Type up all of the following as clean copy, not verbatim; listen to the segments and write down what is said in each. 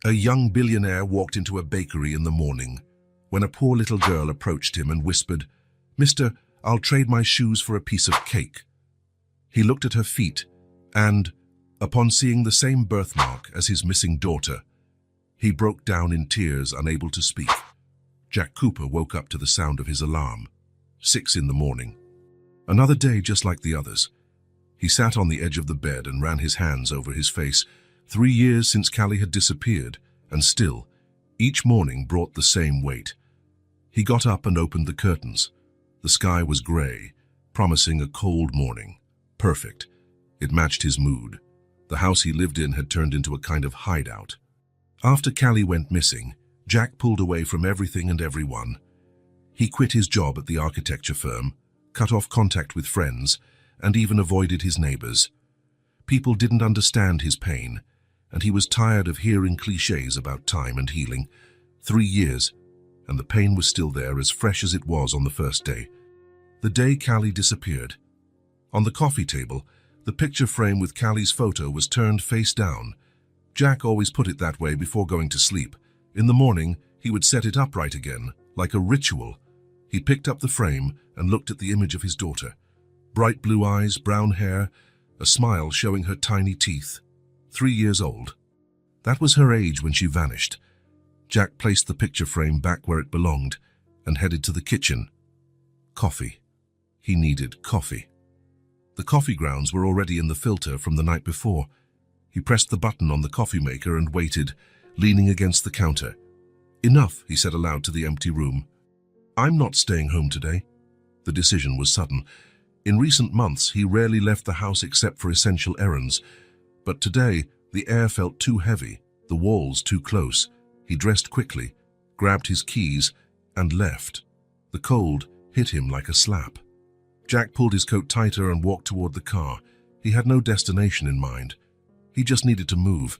A young billionaire walked into a bakery in the morning when a poor little girl approached him and whispered, "Mister, I'll trade my shoes for a piece of cake." He looked at her feet and, upon seeing the same birthmark as his missing daughter, he broke down in tears, unable to speak. Jack Cooper woke up to the sound of his alarm. 6 in the morning. Another day just like the others. He sat on the edge of the bed and ran his hands over his face. 3 years since Callie had disappeared, and still, each morning brought the same weight. He got up and opened the curtains. The sky was grey, promising a cold morning. Perfect. It matched his mood. The house he lived in had turned into a kind of hideout. After Callie went missing, Jack pulled away from everything and everyone. He quit his job at the architecture firm, cut off contact with friends, and even avoided his neighbors. People didn't understand his pain, and he was tired of hearing cliches about time and healing. 3 years, and the pain was still there, as fresh as it was on the first day. The day Callie disappeared. On the coffee table, the picture frame with Callie's photo was turned face down. Jack always put it that way before going to sleep. In the morning, he would set it upright again, like a ritual. He picked up the frame and looked at the image of his daughter. Bright blue eyes, brown hair, a smile showing her tiny teeth. 3 years old. That was her age when she vanished. Jack placed the picture frame back where it belonged and headed to the kitchen. Coffee. He needed coffee. The coffee grounds were already in the filter from the night before. He pressed the button on the coffee maker and waited, leaning against the counter. "Enough," he said aloud to the empty room. "I'm not staying home today." The decision was sudden. In recent months, he rarely left the house except for essential errands. But today, the air felt too heavy, the walls too close. He dressed quickly, grabbed his keys, and left. The cold hit him like a slap. Jack pulled his coat tighter and walked toward the car. He had no destination in mind. He just needed to move.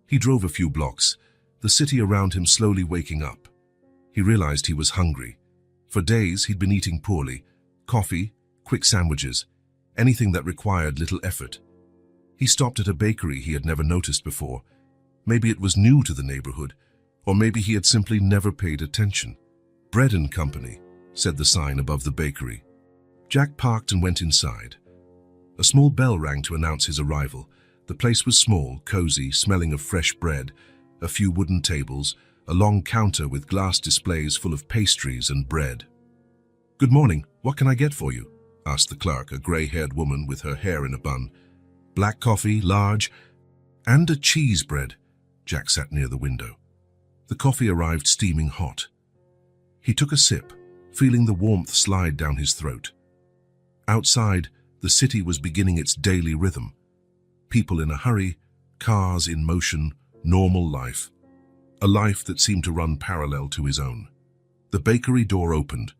He drove a few blocks, the city around him slowly waking up. He realized he was hungry. For days, he'd been eating poorly. Coffee, quick sandwiches, anything that required little effort. He stopped at a bakery he had never noticed before. Maybe it was new to the neighborhood, or maybe he had simply never paid attention. "Bread and Company," said the sign above the bakery. Jack parked and went inside. A small bell rang to announce his arrival. The place was small, cozy, smelling of fresh bread, a few wooden tables, a long counter with glass displays full of pastries and bread. "Good morning, what can I get for you?" asked the clerk, a gray-haired woman with her hair in a bun. "Black coffee, large, and a cheese bread." Jack sat near the window. The coffee arrived steaming hot. He took a sip, feeling the warmth slide down his throat. Outside, the city was beginning its daily rhythm. People in a hurry, cars in motion, normal life. A life that seemed to run parallel to his own. The bakery door opened.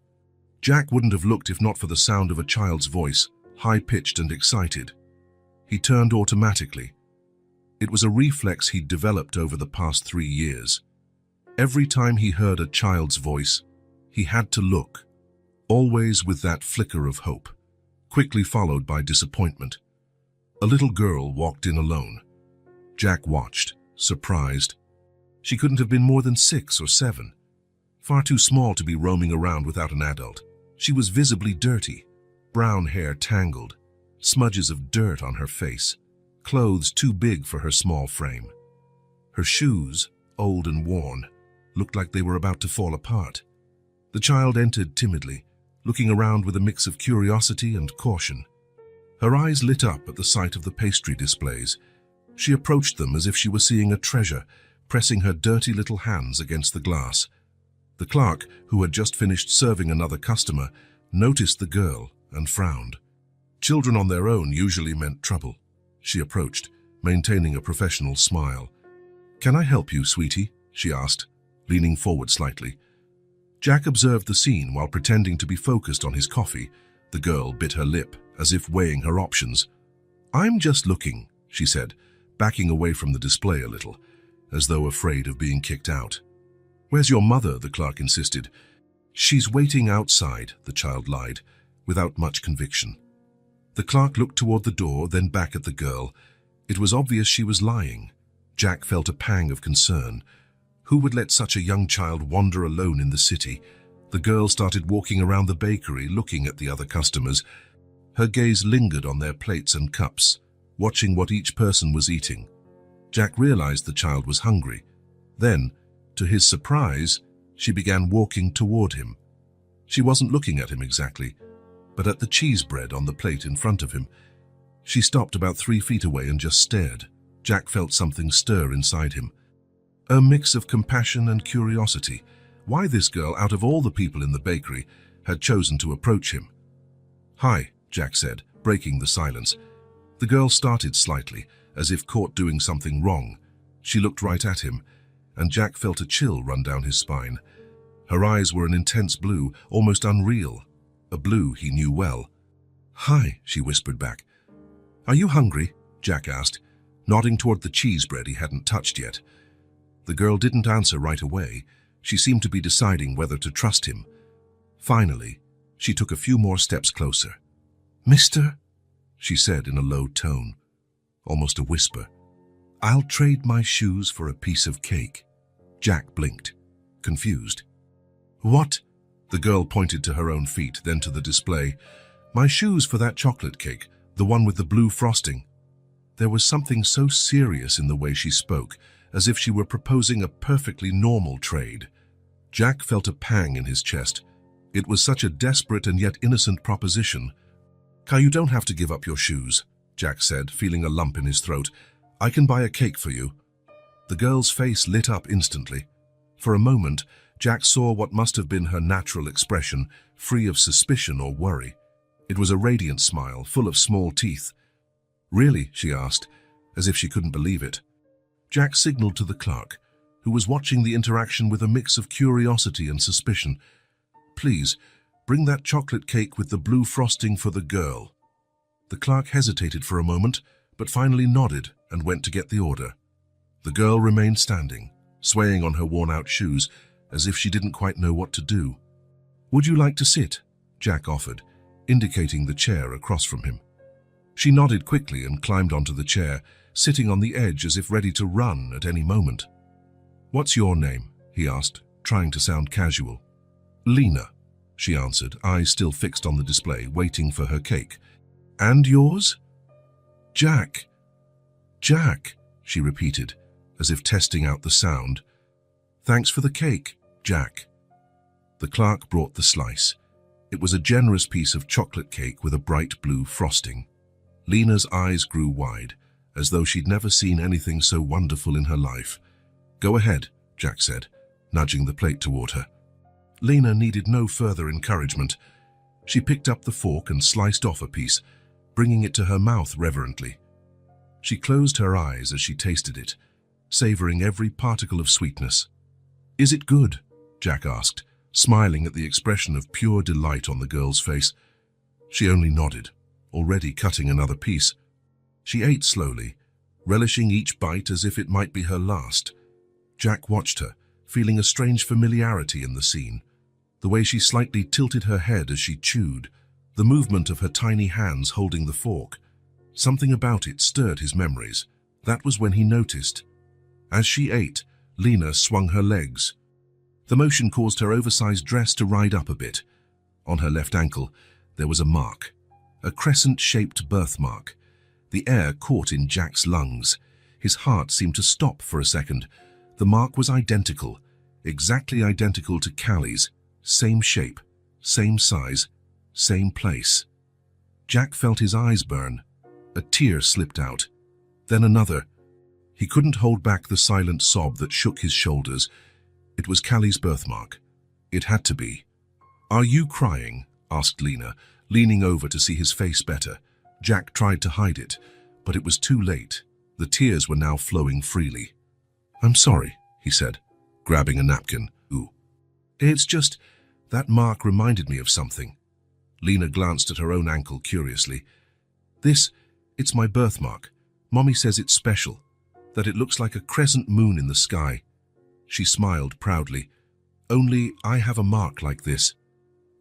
Jack wouldn't have looked if not for the sound of a child's voice, high-pitched and excited. He turned automatically. It was a reflex he'd developed over the past 3 years. Every time he heard a child's voice, he had to look, always with that flicker of hope, quickly followed by disappointment. A little girl walked in alone. Jack watched, surprised. She couldn't have been more than 6 or 7. Far too small to be roaming around without an adult. She was visibly dirty, brown hair tangled, smudges of dirt on her face, clothes too big for her small frame. Her shoes, old and worn, looked like they were about to fall apart. The child entered timidly, looking around with a mix of curiosity and caution. Her eyes lit up at the sight of the pastry displays. She approached them as if she were seeing a treasure, pressing her dirty little hands against the glass. The clerk, who had just finished serving another customer, noticed the girl and frowned. Children on their own usually meant trouble. She approached, maintaining a professional smile. "Can I help you, sweetie?" she asked, leaning forward slightly. Jack observed the scene while pretending to be focused on his coffee. The girl bit her lip, as if weighing her options. "I'm just looking," she said, backing away from the display a little, as though afraid of being kicked out. "Where's your mother?" the clerk insisted. "She's waiting outside," the child lied, without much conviction. The clerk looked toward the door, then back at the girl. It was obvious she was lying. Jack felt a pang of concern. Who would let such a young child wander alone in the city? The girl started walking around the bakery, looking at the other customers. Her gaze lingered on their plates and cups, watching what each person was eating. Jack realized the child was hungry. Then, to his surprise, she began walking toward him. She wasn't looking at him exactly, but at the cheese bread on the plate in front of him. She stopped about 3 feet away and just stared. Jack felt something stir inside him. A mix of compassion and curiosity. Why this girl, out of all the people in the bakery, had chosen to approach him. "Hi," Jack said, breaking the silence. The girl started slightly, as if caught doing something wrong. She looked right at him, and Jack felt a chill run down his spine. Her eyes were an intense blue, almost unreal, a blue he knew well. "Hi," she whispered back. "Are you hungry?" Jack asked, nodding toward the cheese bread he hadn't touched yet. The girl didn't answer right away. She seemed to be deciding whether to trust him. Finally, she took a few more steps closer. "Mister," she said in a low tone, almost a whisper, "I'll trade my shoes for a piece of cake." Jack blinked, confused. "What?" The girl pointed to her own feet, then to the display. "My shoes for that chocolate cake, the one with the blue frosting." There was something so serious in the way she spoke, as if she were proposing a perfectly normal trade. Jack felt a pang in his chest. It was such a desperate and yet innocent proposition. "You don't have to give up your shoes," Jack said, feeling a lump in his throat. "I can buy a cake for you." The girl's face lit up instantly. For a moment, Jack saw what must have been her natural expression, free of suspicion or worry. It was a radiant smile, full of small teeth. "Really?" she asked, as if she couldn't believe it. Jack signaled to the clerk, who was watching the interaction with a mix of curiosity and suspicion. "Please, bring that chocolate cake with the blue frosting for the girl." The clerk hesitated for a moment, but finally nodded and went to get the order. The girl remained standing, swaying on her worn-out shoes, as if she didn't quite know what to do. "Would you like to sit?" Jack offered, indicating the chair across from him. She nodded quickly and climbed onto the chair, sitting on the edge as if ready to run at any moment. "What's your name?" he asked, trying to sound casual. "Lena," she answered, eyes still fixed on the display, waiting for her cake. "And yours?" "Jack." "Jack," she repeated, as if testing out the sound. "Thanks for the cake, Jack." The clerk brought the slice. It was a generous piece of chocolate cake with a bright blue frosting. Lena's eyes grew wide, as though she'd never seen anything so wonderful in her life. "Go ahead," Jack said, nudging the plate toward her. Lena needed no further encouragement. She picked up the fork and sliced off a piece, bringing it to her mouth reverently. She closed her eyes as she tasted it, savoring every particle of sweetness. "Is it good?" Jack asked, smiling at the expression of pure delight on the girl's face. She only nodded, already cutting another piece. She ate slowly, relishing each bite as if it might be her last. Jack watched her, feeling a strange familiarity in the scene. The way she slightly tilted her head as she chewed, the movement of her tiny hands holding the fork. Something about it stirred his memories. That was when he noticed. As she ate, Lena swung her legs. The motion caused her oversized dress to ride up a bit. On her left ankle, there was a mark, a crescent-shaped birthmark. The air caught in Jack's lungs. His heart seemed to stop for a second. The mark was identical, exactly identical to Callie's. Same shape, same size, same place. Jack felt his eyes burn. A tear slipped out, then another. He couldn't hold back the silent sob that shook his shoulders. It was Callie's birthmark. It had to be. "Are you crying?" asked Lena, leaning over to see his face better. Jack tried to hide it, but it was too late. The tears were now flowing freely. "I'm sorry," he said, grabbing a napkin. "Ooh. It's just, that mark reminded me of something." Lena glanced at her own ankle curiously. It's my birthmark. Mommy says it's special, that it looks like a crescent moon in the sky." She smiled proudly. "Only I have a mark like this."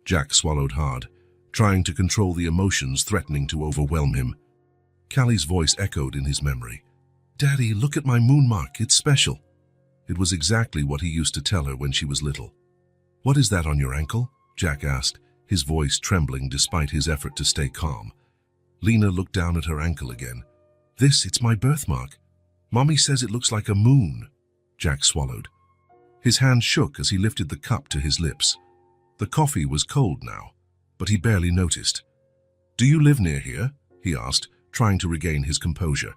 Jack swallowed hard, trying to control the emotions threatening to overwhelm him. Callie's voice echoed in his memory. "Daddy, look at my moon mark, it's special." It was exactly what he used to tell her when she was little. "What is that on your ankle?" Jack asked, his voice trembling despite his effort to stay calm. Lena looked down at her ankle again. It's my birthmark. Mommy says it looks like a moon." Jack swallowed. His hand shook as he lifted the cup to his lips. The coffee was cold now, but he barely noticed. "Do you live near here?" he asked, trying to regain his composure.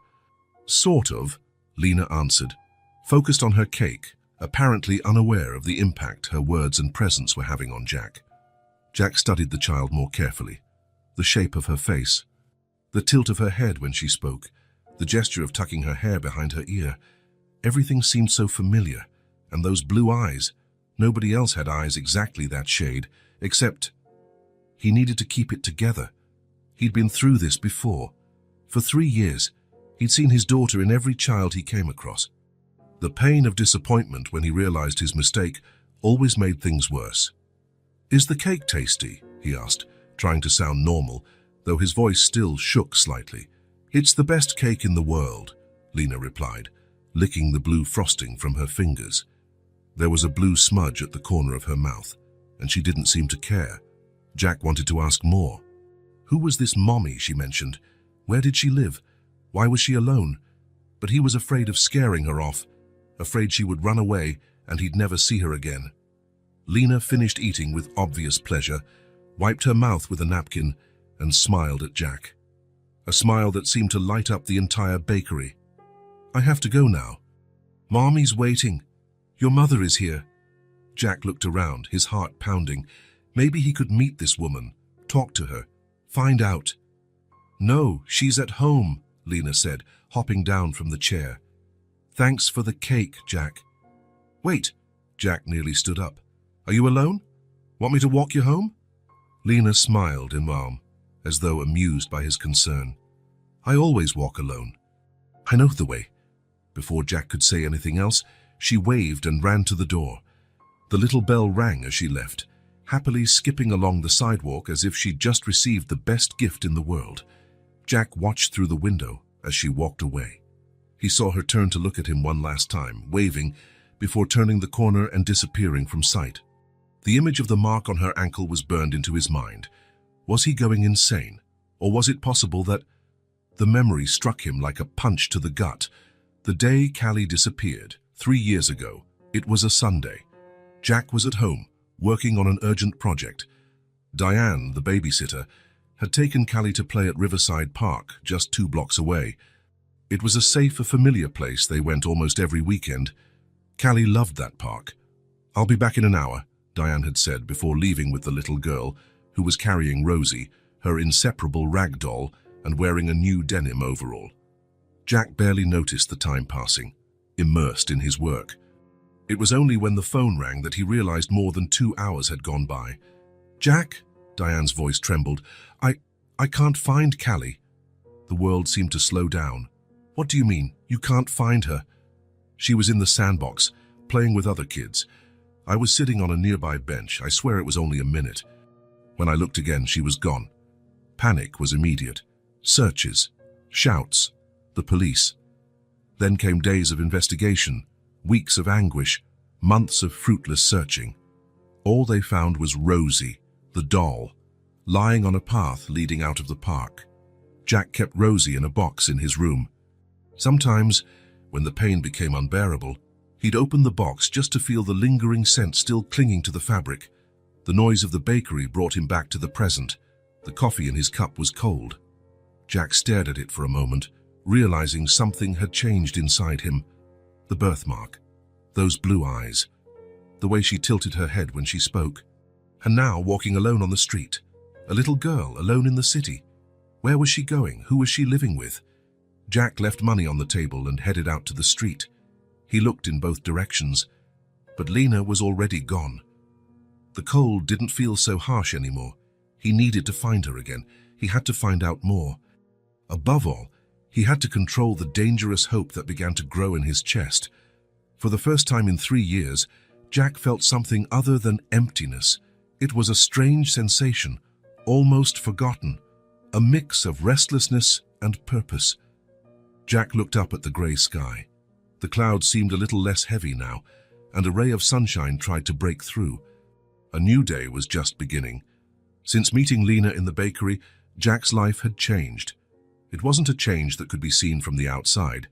"Sort of," Lena answered, focused on her cake, apparently unaware of the impact her words and presence were having on Jack. Jack studied the child more carefully. The shape of her face, the tilt of her head when she spoke, the gesture of tucking her hair behind her ear. Everything seemed so familiar, and those blue eyes. Nobody else had eyes exactly that shade, except he needed to keep it together. He'd been through this before. For 3 years, he'd seen his daughter in every child he came across. The pain of disappointment when he realized his mistake always made things worse. "Is the cake tasty?" he asked, trying to sound normal, though his voice still shook slightly. "It's the best cake in the world," Lena replied, licking the blue frosting from her fingers. There was a blue smudge at the corner of her mouth, and she didn't seem to care. Jack wanted to ask more. Who was this mommy she mentioned? Where did she live? Why was she alone? But he was afraid of scaring her off, afraid she would run away and he'd never see her again. Lena finished eating with obvious pleasure, wiped her mouth with a napkin, and smiled at Jack. A smile that seemed to light up the entire bakery. "I have to go now. Mommy's waiting. Your mother is here." Jack looked around, his heart pounding. Maybe he could meet this woman, talk to her, find out. "No, she's at home," Lena said, hopping down from the chair. "Thanks for the cake, Jack." "Wait," Jack nearly stood up. "Are you alone? Want me to walk you home?" Lena smiled in warmth, as though amused by his concern. "I always walk alone. I know the way." Before Jack could say anything else, she waved and ran to the door. The little bell rang as she left, happily skipping along the sidewalk as if she'd just received the best gift in the world. Jack watched through the window as she walked away. He saw her turn to look at him one last time, waving, before turning the corner and disappearing from sight. The image of the mark on her ankle was burned into his mind. Was he going insane? Or was it possible that... The memory struck him like a punch to the gut. The day Callie disappeared, 3 years ago, it was a Sunday. Jack was at home, working on an urgent project. Diane, the babysitter, had taken Callie to play at Riverside Park, just 2 blocks away. It was a safe, familiar place they went almost every weekend. Callie loved that park. "I'll be back in an hour," Diane had said before leaving with the little girl, who was carrying Rosie, her inseparable rag doll, and wearing a new denim overall. Jack barely noticed the time passing, immersed in his work. It was only when the phone rang that he realized more than 2 hours had gone by. "Jack?" Diane's voice trembled. I can't find Callie." The world seemed to slow down. "What do you mean? You can't find her?" "She was in the sandbox, playing with other kids. I was sitting on a nearby bench. I swear it was only a minute. When I looked again, she was gone." Panic was immediate. Searches, shouts, the police. Then came days of investigation, weeks of anguish, months of fruitless searching. All they found was Rosie, the doll, lying on a path leading out of the park. Jack kept Rosie in a box in his room. Sometimes, when the pain became unbearable, he'd open the box just to feel the lingering scent still clinging to the fabric. The noise of the bakery brought him back to the present. The coffee in his cup was cold. Jack stared at it for a moment, realizing something had changed inside him. The birthmark, those blue eyes, the way she tilted her head when she spoke. And now walking alone on the street. A little girl alone in the city. Where was she going? Who was she living with? Jack left money on the table and headed out to the street. He looked in both directions, but Lena was already gone. The cold didn't feel so harsh anymore. He needed to find her again. He had to find out more. Above all, he had to control the dangerous hope that began to grow in his chest. For the first time in 3 years, Jack felt something other than emptiness. It was a strange sensation, almost forgotten, a mix of restlessness and purpose. Jack looked up at the grey sky. The clouds seemed a little less heavy now, and a ray of sunshine tried to break through. A new day was just beginning. Since meeting Lena in the bakery, Jack's life had changed. It wasn't a change that could be seen from the outside.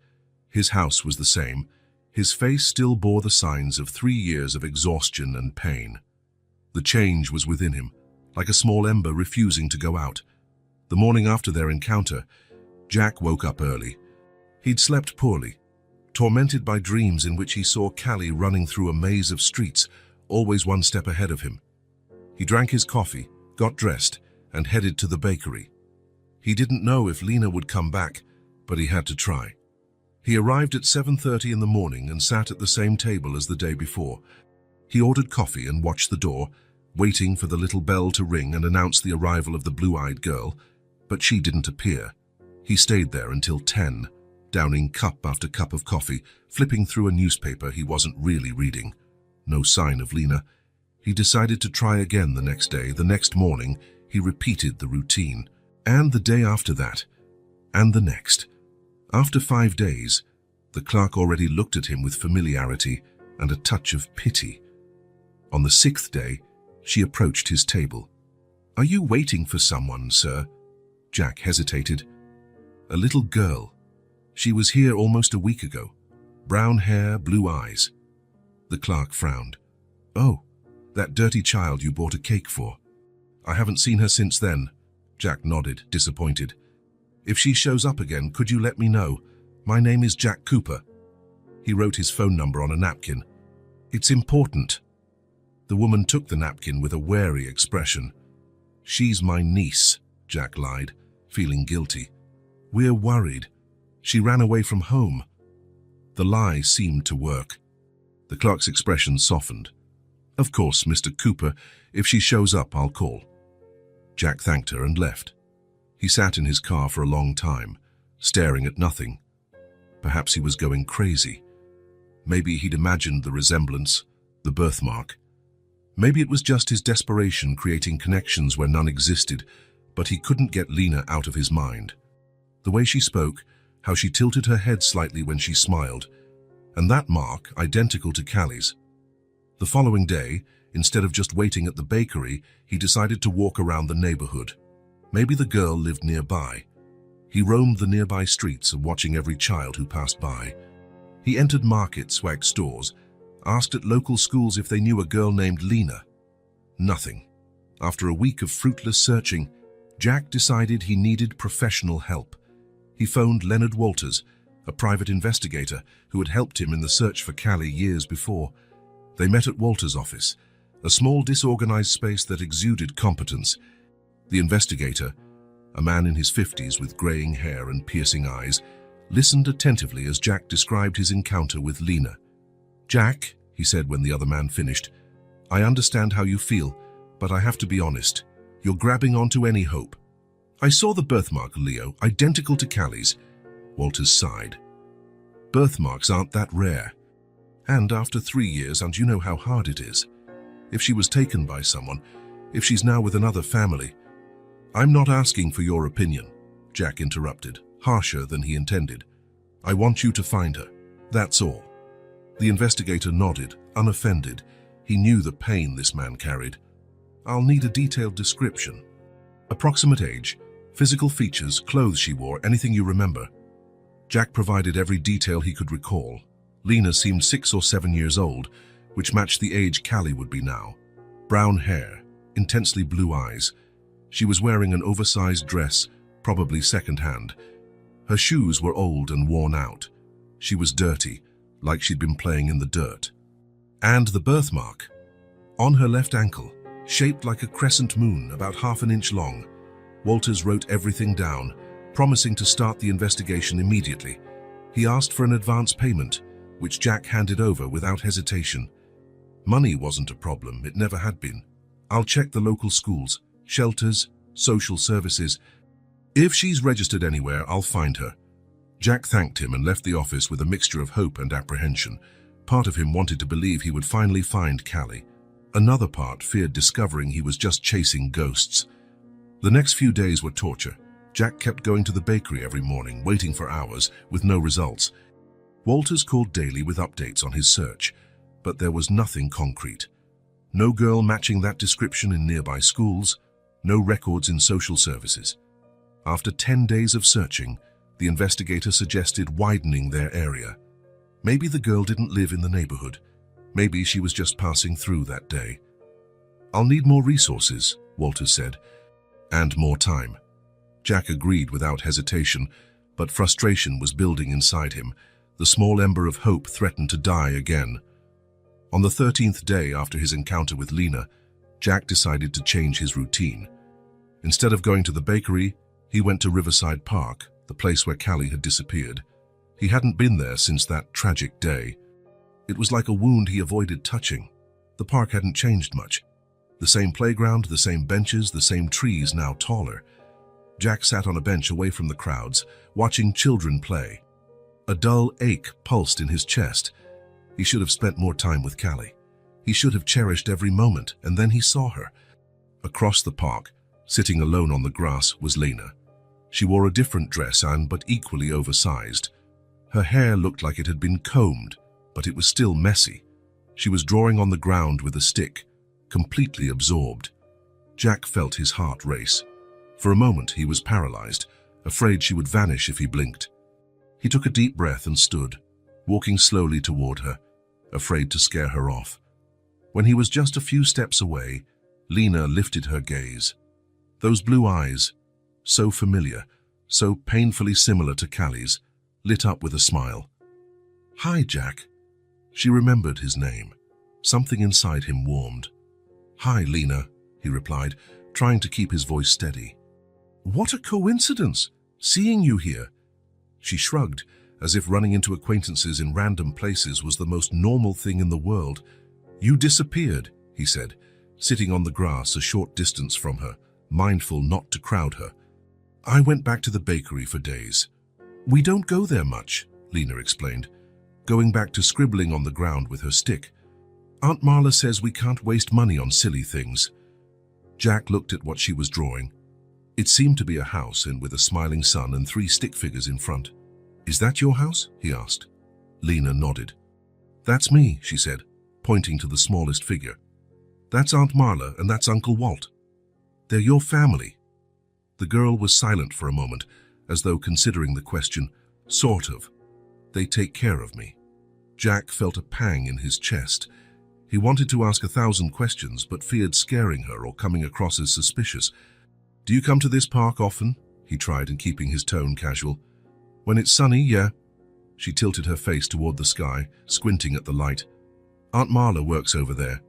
His house was the same. His face still bore the signs of 3 years of exhaustion and pain. The change was within him, like a small ember refusing to go out. The morning after their encounter, Jack woke up early. He'd slept poorly, tormented by dreams in which he saw Callie running through a maze of streets, always one step ahead of him. He drank his coffee, got dressed, and headed to the bakery. He didn't know if Lena would come back, but he had to try. He arrived at 7:30 in the morning and sat at the same table as the day before. He ordered coffee and watched the door, waiting for the little bell to ring and announce the arrival of the blue-eyed girl, but she didn't appear. He stayed there until 10, downing cup after cup of coffee, flipping through a newspaper he wasn't really reading. No sign of Lena. He decided to try again the next day. The next morning, he repeated the routine. And the day after that. And the next. After 5 days, the clerk already looked at him with familiarity and a touch of pity. On the 6th day, she approached his table. "Are you waiting for someone, sir?" Jack hesitated. "A little girl. She was here almost a week ago. Brown hair, blue eyes." The clerk frowned. "Oh, that dirty child you bought a cake for. I haven't seen her since then." Jack nodded, disappointed. "If she shows up again, could you let me know? My name is Jack Cooper." He wrote his phone number on a napkin. "It's important." The woman took the napkin with a wary expression. "She's my niece," Jack lied, feeling guilty. "We're worried. She ran away from home." The lie seemed to work. The clerk's expression softened. "Of course, Mr. Cooper. If she shows up, I'll call." Jack thanked her and left. He sat in his car for a long time, staring at nothing. Perhaps he was going crazy. Maybe he'd imagined the resemblance, the birthmark. Maybe it was just his desperation creating connections where none existed, but he couldn't get Lena out of his mind. The way she spoke, how she tilted her head slightly when she smiled, and that mark identical to Callie's. The following day, instead of just waiting at the bakery, he decided to walk around the neighborhood. Maybe the girl lived nearby. He roamed the nearby streets, watching every child who passed by. He entered markets, swagged stores, asked at local schools if they knew a girl named Lena. Nothing. After a week of fruitless searching, Jack decided he needed professional help. He phoned Leonard Walters, a private investigator who had helped him in the search for Callie years before. They met at Walters' office, a small disorganized space that exuded competence. The investigator, a man in his 50s with graying hair and piercing eyes, listened attentively as Jack described his encounter with Lena. "Jack," he said when the other man finished, "I understand how you feel, but I have to be honest. You're grabbing onto any hope. I saw the birthmark, Leo, identical to Callie's." Walters sighed. "Birthmarks aren't that rare. And after 3 years, and you know how hard it is. If she was taken by someone, if she's now with another family." "I'm not asking for your opinion," Jack interrupted, harsher than he intended. "I want you to find her. That's all." The investigator nodded, unoffended. He knew the pain this man carried. "I'll need a detailed description. Approximate age, physical features, clothes she wore, anything you remember." Jack provided every detail he could recall. Lena seemed 6 or 7 years old, which matched the age Callie would be now. Brown hair, intensely blue eyes. She was wearing an oversized dress, probably second-hand. Her shoes were old and worn out. She was dirty, like she'd been playing in the dirt. And the birthmark. On her left ankle, shaped like a crescent moon, about half an inch long. Walters wrote everything down, promising to start the investigation immediately. He asked for an advance payment, which Jack handed over without hesitation. Money wasn't a problem, it never had been. "I'll check the local schools, shelters, social services. If she's registered anywhere, I'll find her." Jack thanked him and left the office with a mixture of hope and apprehension. Part of him wanted to believe he would finally find Callie. Another part feared discovering he was just chasing ghosts. The next few days were torture. Jack kept going to the bakery every morning, waiting for hours, with no results. Walters called daily with updates on his search, but there was nothing concrete. No girl matching that description in nearby schools, no records in social services. After 10 days of searching, the investigator suggested widening their area. Maybe the girl didn't live in the neighborhood. Maybe she was just passing through that day. "I'll need more resources," Walters said, "and more time." Jack agreed without hesitation, but frustration was building inside him. The small ember of hope threatened to die again. On the 13th day after his encounter with Lena, Jack decided to change his routine. Instead of going to the bakery, he went to Riverside Park, the place where Callie had disappeared. He hadn't been there since that tragic day. It was like a wound he avoided touching. The park hadn't changed much. The same playground, the same benches, the same trees, now taller. Jack sat on a bench away from the crowds, watching children play. A dull ache pulsed in his chest. He should have spent more time with Callie. He should have cherished every moment, and then he saw her. Across the park, sitting alone on the grass, was Lena. She wore a different dress but equally oversized. Her hair looked like it had been combed, but it was still messy. She was drawing on the ground with a stick, completely absorbed. Jack felt his heart race. For a moment he was paralyzed, afraid she would vanish if he blinked. He took a deep breath and stood, walking slowly toward her, afraid to scare her off. When he was just a few steps away, Lena lifted her gaze. Those blue eyes, so familiar, so painfully similar to Callie's, lit up with a smile. "Hi, Jack." She remembered his name. Something inside him warmed. "Hi, Lena," he replied, trying to keep his voice steady. "What a coincidence, seeing you here." She shrugged, as if running into acquaintances in random places was the most normal thing in the world. "You disappeared," he said, sitting on the grass a short distance from her, mindful not to crowd her. "I went back to the bakery for days." "We don't go there much," Lena explained, going back to scribbling on the ground with her stick. "Aunt Marla says we can't waste money on silly things." Jack looked at what she was drawing. It seemed to be a house and with a smiling sun and 3 stick figures in front. "Is that your house?" he asked. Lena nodded. "That's me," she said, pointing to the smallest figure. "That's Aunt Marla and that's Uncle Walt. They're your family." The girl was silent for a moment, as though considering the question. "Sort of. They take care of me." Jack felt a pang in his chest. He wanted to ask 1,000 questions, but feared scaring her or coming across as suspicious. "Do you come to this park often?" he tried, and keeping his tone casual. "When it's sunny, yeah." She tilted her face toward the sky, squinting at the light. "Aunt Marla works over there."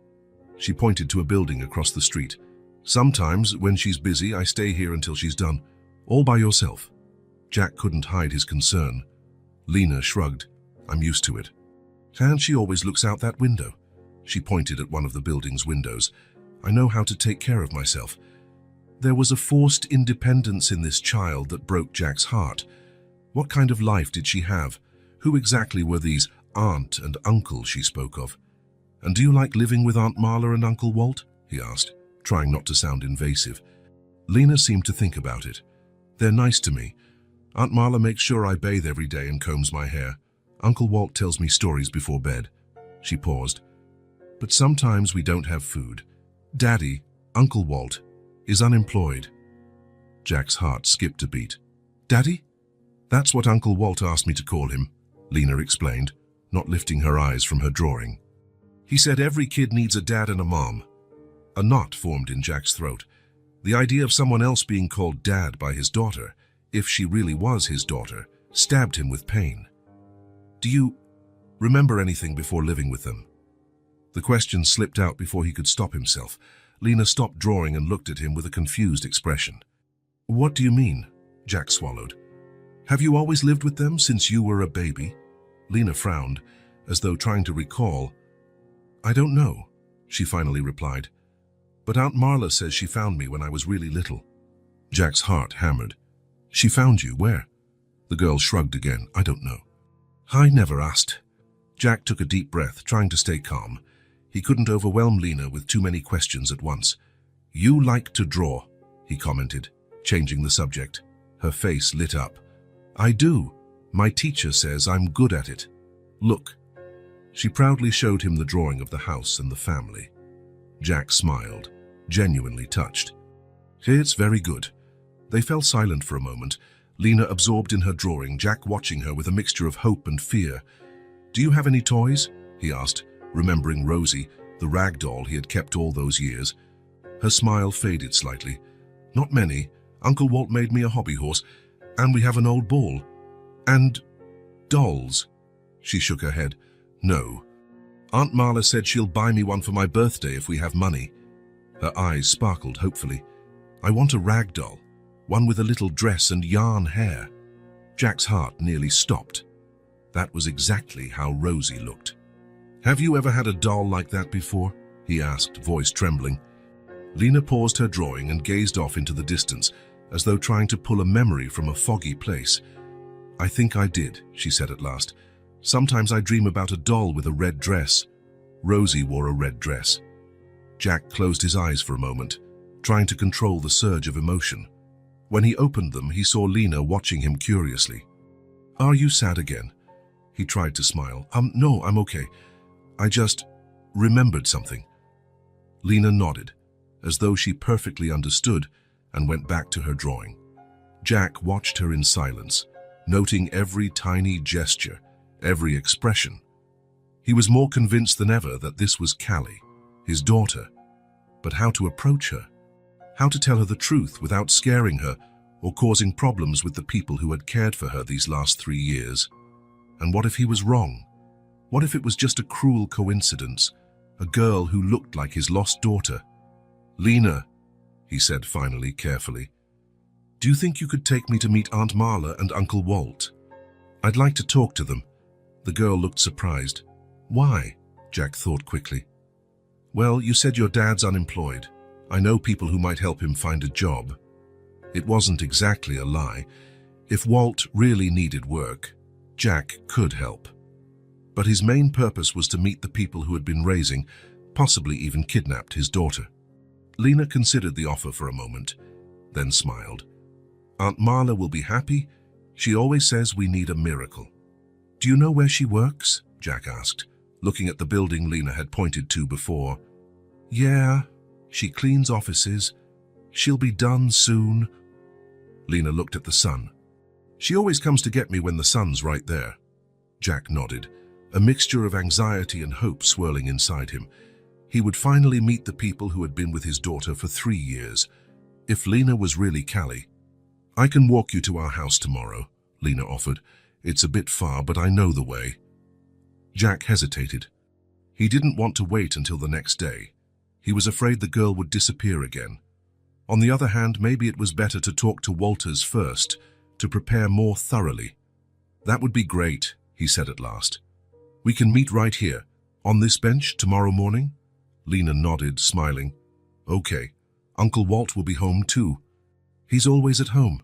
She pointed to a building across the street. "Sometimes, when she's busy, I stay here until she's done. All by yourself." Jack couldn't hide his concern. Lena shrugged. "I'm used to it." "And she always looks out that window." She pointed at one of the building's windows. "I know how to take care of myself." There was a forced independence in this child that broke Jack's heart. What kind of life did she have? Who exactly were these aunt and uncle she spoke of? "And do you like living with Aunt Marla and Uncle Walt?" he asked, trying not to sound invasive. Lena seemed to think about it. "They're nice to me. Aunt Marla makes sure I bathe every day and combs my hair. Uncle Walt tells me stories before bed." She paused. "But sometimes we don't have food. Daddy, Uncle Walt, is unemployed." Jack's heart skipped a beat. "Daddy?" "That's what Uncle Walt asked me to call him," Lena explained, not lifting her eyes from her drawing. "He said every kid needs a dad and a mom." A knot formed in Jack's throat. The idea of someone else being called Dad by his daughter, if she really was his daughter, stabbed him with pain. "Do you remember anything before living with them?" The question slipped out before he could stop himself. Lena stopped drawing and looked at him with a confused expression. "What do you mean?" Jack swallowed. "Have you always lived with them since you were a baby?" Lena frowned, as though trying to recall. "I don't know," she finally replied. "But Aunt Marla says she found me when I was really little." Jack's heart hammered. "She found you where?" The girl shrugged again. "I don't know." "I never asked." Jack took a deep breath, trying to stay calm. He couldn't overwhelm Lena with too many questions at once. "You like to draw," he commented, changing the subject. Her face lit up. I do. My teacher says I'm good at it. Look. She proudly showed him the drawing of the house and the family. Jack smiled, genuinely touched. It's very good. They fell silent for a moment, Lena absorbed in her drawing, Jack watching her with a mixture of hope and fear. Do you have any toys? He asked, remembering Rosie, the rag doll he had kept all those years. Her smile faded slightly. Not many. Uncle Walt made me a hobby horse, and we have an old ball. And dolls. She shook her head. No. Aunt Marla said she'll buy me one for my birthday if we have money. Her eyes sparkled hopefully. I want a rag doll, one with a little dress and yarn hair. Jack's heart nearly stopped. That was exactly how Rosie looked. Have you ever had a doll like that before? He asked, voice trembling. Lena paused her drawing and gazed off into the distance, as though trying to pull a memory from a foggy place. I think I did, she said at last. Sometimes I dream about a doll with a red dress. Rosie wore a red dress. Jack closed his eyes for a moment, trying to control the surge of emotion. When he opened them, he saw Lena watching him curiously. Are you sad again? He tried to smile. No, I'm okay. I just remembered something. Lena nodded, as though she perfectly understood, and went back to her drawing. Jack watched her in silence, noting every tiny gesture, every expression. He was more convinced than ever that this was Callie, his daughter. But how to approach her? How to tell her the truth without scaring her or causing problems with the people who had cared for her these last 3 years? And what if he was wrong? What if it was just a cruel coincidence, a girl who looked like his lost daughter? Lena, he said finally, carefully, do you think you could take me to meet Aunt Marla and Uncle Walt? I'd like to talk to them. The girl looked surprised. Why? Jack thought quickly. Well, you said your dad's unemployed. I know people who might help him find a job. It wasn't exactly a lie. If Walt really needed work, Jack could help. But his main purpose was to meet the people who had been raising, possibly even kidnapped his daughter. Lena considered the offer for a moment, then smiled. Aunt Marla will be happy. She always says we need a miracle. Do you know where she works? Jack asked, looking at the building Lena had pointed to before. Yeah, she cleans offices. She'll be done soon. Lena looked at the sun. She always comes to get me when the sun's right there. Jack nodded, a mixture of anxiety and hope swirling inside him. He would finally meet the people who had been with his daughter for 3 years. If Lena was really Callie. I can walk you to our house tomorrow, Lena offered. It's a bit far, but I know the way. Jack hesitated. He didn't want to wait until the next day. He was afraid the girl would disappear again. On the other hand, maybe it was better to talk to Walters first, to prepare more thoroughly. That would be great, he said at last. We can meet right here, on this bench, tomorrow morning? Lena nodded, smiling. Okay, Uncle Walt will be home too. He's always at home.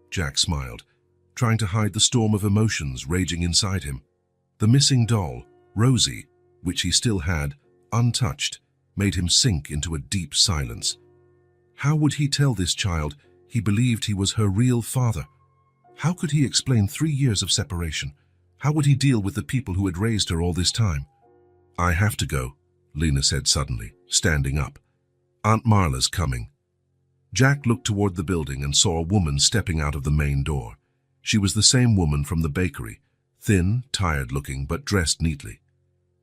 Jack smiled, trying to hide the storm of emotions raging inside him. The missing doll, Rosie, which he still had, untouched, made him sink into a deep silence. How would he tell this child he believed he was her real father? How could he explain 3 years of separation? How would he deal with the people who had raised her all this time? I have to go, Lena said suddenly, standing up. Aunt Marla's coming. Jack looked toward the building and saw a woman stepping out of the main door. She was the same woman from the bakery, thin, tired-looking, but dressed neatly.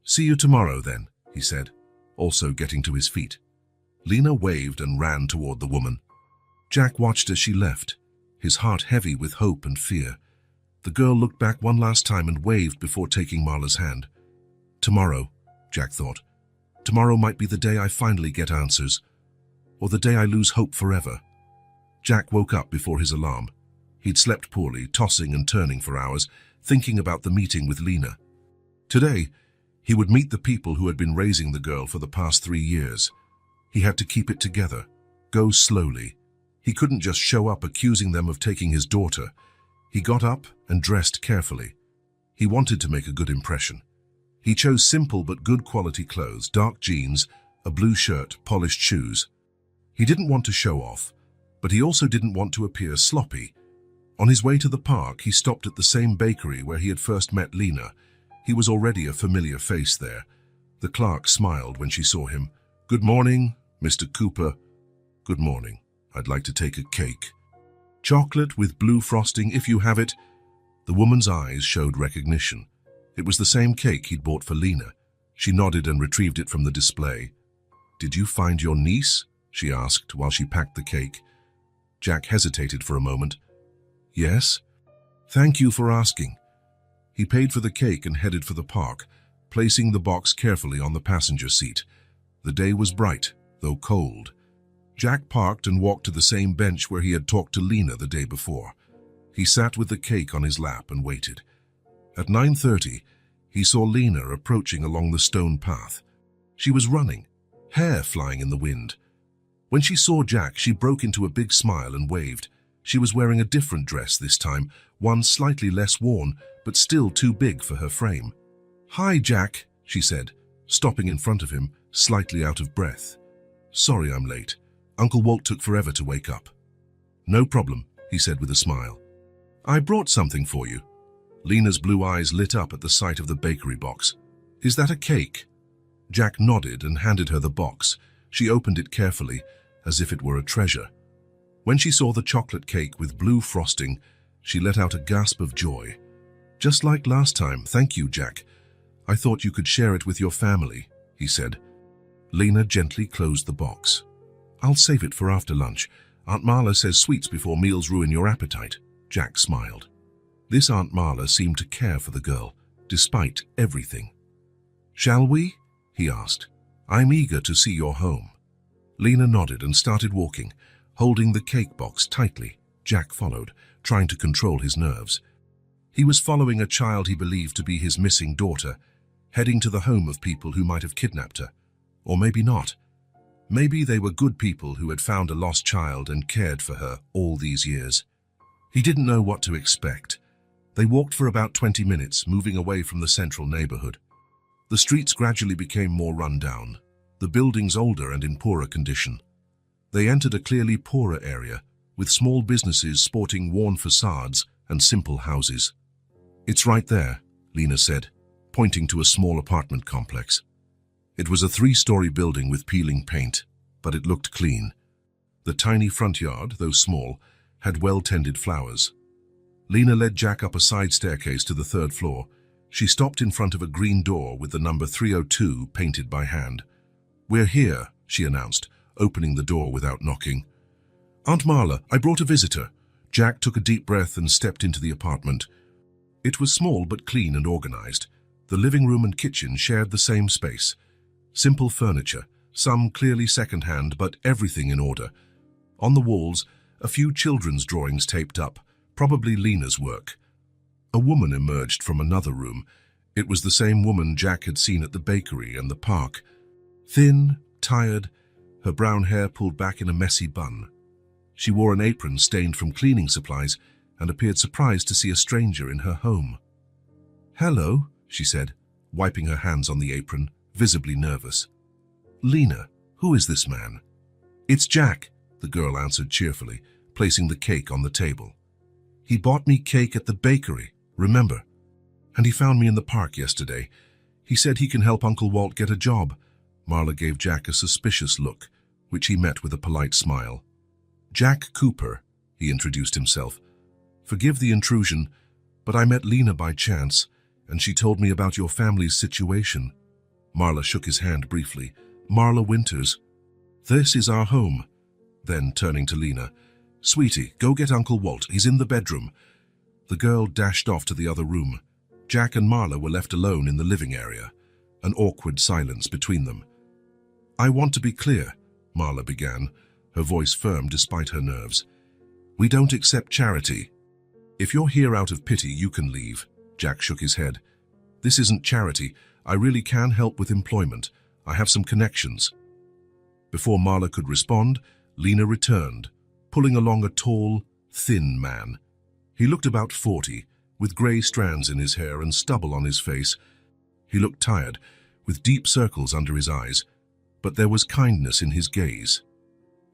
See you tomorrow, then, he said, also getting to his feet. Lena waved and ran toward the woman. Jack watched as she left, his heart heavy with hope and fear. The girl looked back one last time and waved before taking Marla's hand. Tomorrow, Jack thought. Tomorrow might be the day I finally get answers, or the day I lose hope forever. Jack woke up before his alarm. He'd slept poorly, tossing and turning for hours, thinking about the meeting with Lena. Today, he would meet the people who had been raising the girl for the past 3 years. He had to keep it together, go slowly. He couldn't just show up accusing them of taking his daughter. He got up and dressed carefully. He wanted to make a good impression. He chose simple but good quality clothes, dark jeans, a blue shirt, polished shoes. He didn't want to show off, but he also didn't want to appear sloppy. On his way to the park, he stopped at the same bakery where he had first met Lena. He was already a familiar face there. The clerk smiled when she saw him. "Good morning, Mr. Cooper." "Good morning. I'd like to take a cake." "Chocolate with blue frosting, if you have it." The woman's eyes showed recognition. It was the same cake he'd bought for Lena. She nodded and retrieved it from the display. "Did you find your niece?" she asked while she packed the cake. Jack hesitated for a moment. "Yes." "Thank you for asking." He paid for the cake and headed for the park, placing the box carefully on the passenger seat. The day was bright, though cold. Jack parked and walked to the same bench where he had talked to Lena the day before. He sat with the cake on his lap and waited. At 9:30, he saw Lena approaching along the stone path. She was running, hair flying in the wind. When she saw Jack, she broke into a big smile and waved. She was wearing a different dress this time, one slightly less worn, but still too big for her frame. "Hi, Jack," she said, stopping in front of him, slightly out of breath. "Sorry I'm late. Uncle Walt took forever to wake up." "No problem," he said with a smile. "I brought something for you." Lena's blue eyes lit up at the sight of the bakery box. "Is that a cake?" Jack nodded and handed her the box. She opened it carefully, as if it were a treasure. When she saw the chocolate cake with blue frosting, she let out a gasp of joy. "Just like last time, thank you, Jack. I thought you could share it with your family," he said. Lena gently closed the box. "I'll save it for after lunch. Aunt Marla says sweets before meals ruin your appetite." Jack smiled. This Aunt Marla seemed to care for the girl, despite everything. "Shall we?" he asked. "I'm eager to see your home." Lena nodded and started walking, holding the cake box tightly. Jack followed, trying to control his nerves. He was following a child he believed to be his missing daughter, heading to the home of people who might have kidnapped her. Or maybe not. Maybe they were good people who had found a lost child and cared for her all these years. He didn't know what to expect. They walked for about 20 minutes, moving away from the central neighborhood. The streets gradually became more run down, the buildings older and in poorer condition. They entered a clearly poorer area, with small businesses sporting worn facades and simple houses. "It's right there," Lena said, pointing to a small apartment complex. It was a 3-story building with peeling paint, but it looked clean. The tiny front yard, though small, had well-tended flowers. Lena led Jack up a side staircase to the 3rd floor. She stopped in front of a green door with the number 302 painted by hand. "We're here," she announced, opening the door without knocking. "Aunt Marla, I brought a visitor." Jack took a deep breath and stepped into the apartment. It was small but clean and organized. The living room and kitchen shared the same space. Simple furniture, some clearly second-hand, but everything in order. On the walls, a few children's drawings taped up, probably Lena's work. A woman emerged from another room. It was the same woman Jack had seen at the bakery and the park. Thin, tired, her brown hair pulled back in a messy bun. She wore an apron stained from cleaning supplies and appeared surprised to see a stranger in her home. "Hello," she said, wiping her hands on the apron, visibly nervous. "Lena, who is this man?" "It's Jack," the girl answered cheerfully, placing the cake on the table. "He bought me cake at the bakery, remember? And he found me in the park yesterday. He said he can help Uncle Walt get a job." Marla gave Jack a suspicious look, which he met with a polite smile. "Jack Cooper," he introduced himself. "Forgive the intrusion, but I met Lena by chance, and she told me about your family's situation." Marla shook his hand briefly. "Marla Winters. This is our home." Then, turning to Lena, "Sweetie, go get Uncle Walt. He's in the bedroom." The girl dashed off to the other room. Jack and Marla were left alone in the living area, an awkward silence between them. "I want to be clear," Marla began, her voice firm despite her nerves. "We don't accept charity. If you're here out of pity, you can leave." Jack shook his head. "This isn't charity. I really can help with employment. I have some connections." Before Marla could respond, Lena returned, pulling along a tall, thin man. He looked about 40, with grey strands in his hair and stubble on his face. He looked tired, with deep circles under his eyes, but there was kindness in his gaze.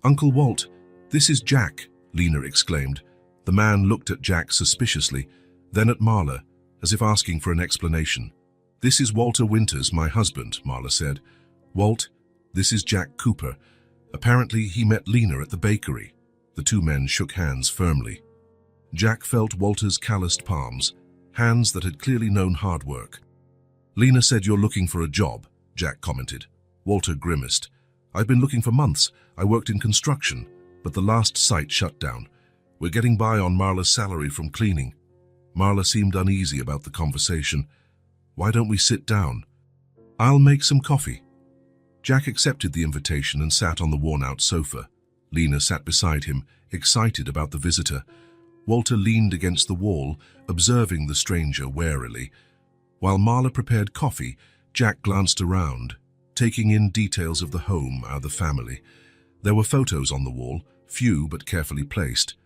"Uncle Walt, this is Jack," Lena exclaimed. The The man looked at Jack suspiciously, then at Marla, as if asking for an explanation. "This is Walter Winters, my husband," Marla said. "Walt, this is Jack Cooper. Apparently he met Lena at the bakery." The two men shook hands firmly. Jack felt Walter's calloused palms, hands that had clearly known hard work. "Lena said you're looking for a job," Jack commented. Walter grimaced. "I've been looking for months. I worked in construction, but the last site shut down. We're getting by on Marla's salary from cleaning." Marla seemed uneasy about the conversation. "Why don't we sit down?" "I'll make some coffee." Jack accepted the invitation and sat on the worn-out sofa. Lena sat beside him, excited about the visitor. Walter leaned against the wall, observing the stranger warily. While Marla prepared coffee, Jack glanced around, taking in details of the home and the family. There were photos on the wall, few but carefully placed.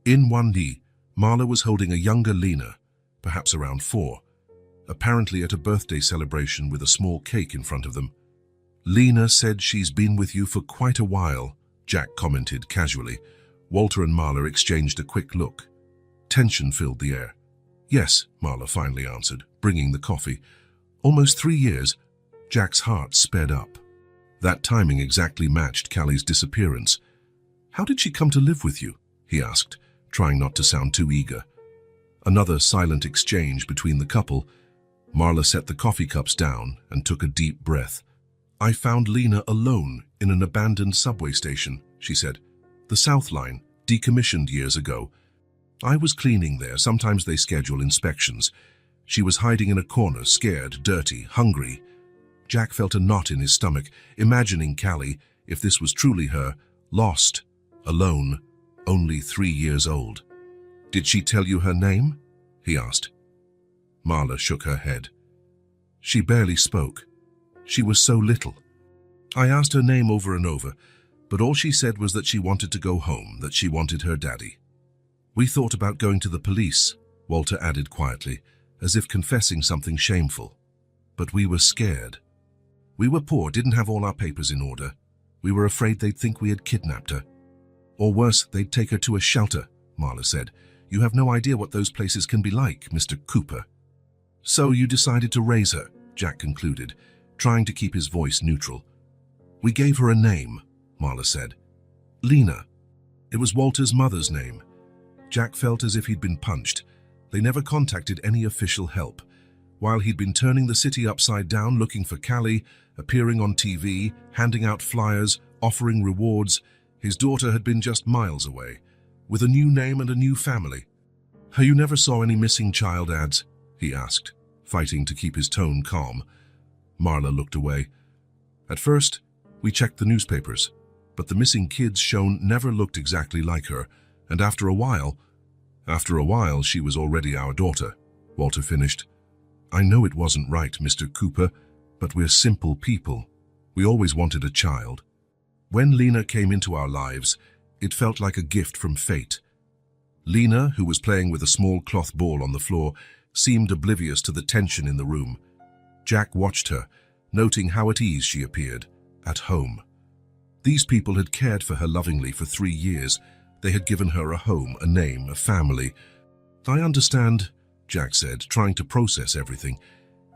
In one knee, Marla was holding a younger Lena, perhaps around 4, apparently at a birthday celebration with a small cake in front of them. "Lena said she's been with you for quite a while," Jack commented casually. Walter and Marla exchanged a quick look. Tension filled the air. "Yes," Marla finally answered, bringing the coffee. "Almost 3 years." Jack's heart sped up. That timing exactly matched Callie's disappearance. "How did she come to live with you?" he asked, trying not to sound too eager. Another silent exchange between the couple. Marla set the coffee cups down and took a deep breath. "I found Lena alone in an abandoned subway station," she said. "The South Line, decommissioned years ago. I was cleaning there. Sometimes they schedule inspections. She was hiding in a corner, scared, dirty, hungry." Jack felt a knot in his stomach, imagining Callie, if this was truly her, lost, alone, only 3 years old. "Did she tell you her name?" he asked. Marla shook her head. "She barely spoke. She was so little. I asked her name over and over, but all she said was that she wanted to go home, that she wanted her daddy." "We thought about going to the police," Walter added quietly, as if confessing something shameful. "But we were scared. We were poor, didn't have all our papers in order. We were afraid they'd think we had kidnapped her. Or worse, they'd take her to a shelter," Marla said. "You have no idea what those places can be like, Mr. Cooper." "So you decided to raise her," Jack concluded, trying to keep his voice neutral. "We gave her a name," Marla said. "Lena." It was Walter's mother's name. Jack felt as if he'd been punched. They never contacted any official help. While he'd been turning the city upside down looking for Callie, appearing on TV, handing out flyers, offering rewards, his daughter had been just miles away, with a new name and a new family. "You never saw any missing child ads?" he asked, fighting to keep his tone calm. Marla looked away. "At first, we checked the newspapers, but the missing kids shown never looked exactly like her, and after a while, she was already our daughter," Walter finished. "I know it wasn't right, Mr. Cooper, but we're simple people. We always wanted a child. When Lena came into our lives, it felt like a gift from fate." Lena, who was playing with a small cloth ball on the floor, seemed oblivious to the tension in the room. Jack watched her, noting how at ease she appeared, at home. These people had cared for her lovingly for 3 years. They had given her a home, a name, a family. "I understand," Jack said, trying to process everything.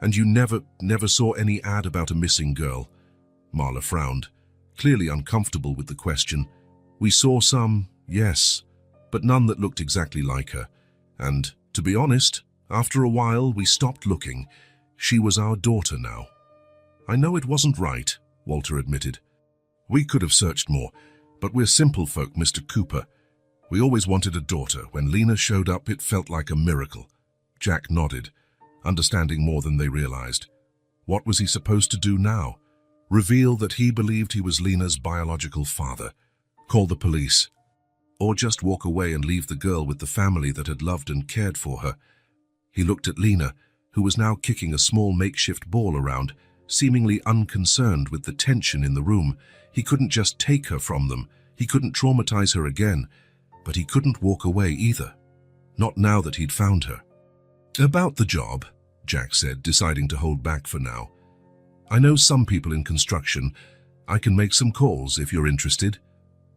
"And you never saw any ad about a missing girl?" Marla frowned, clearly uncomfortable with the question. "We saw some, yes, but none that looked exactly like her. And, to be honest, after a while we stopped looking. She was our daughter now." "I know it wasn't right," Walter admitted. "We could have searched more, but we're simple folk, Mr. Cooper. We always wanted a daughter. When Lena showed up, it felt like a miracle." Jack nodded, understanding more than they realized. What was he supposed to do now? Reveal that he believed he was Lena's biological father? Call the police? Or just walk away and leave the girl with the family that had loved and cared for her? He looked at Lena, who was now kicking a small makeshift ball around, seemingly unconcerned with the tension in the room. He couldn't just take her from them. He couldn't traumatize her again, but he couldn't walk away either. Not now that he'd found her. "About the job," Jack said, deciding to hold back for now. "I know some people in construction. I can make some calls if you're interested."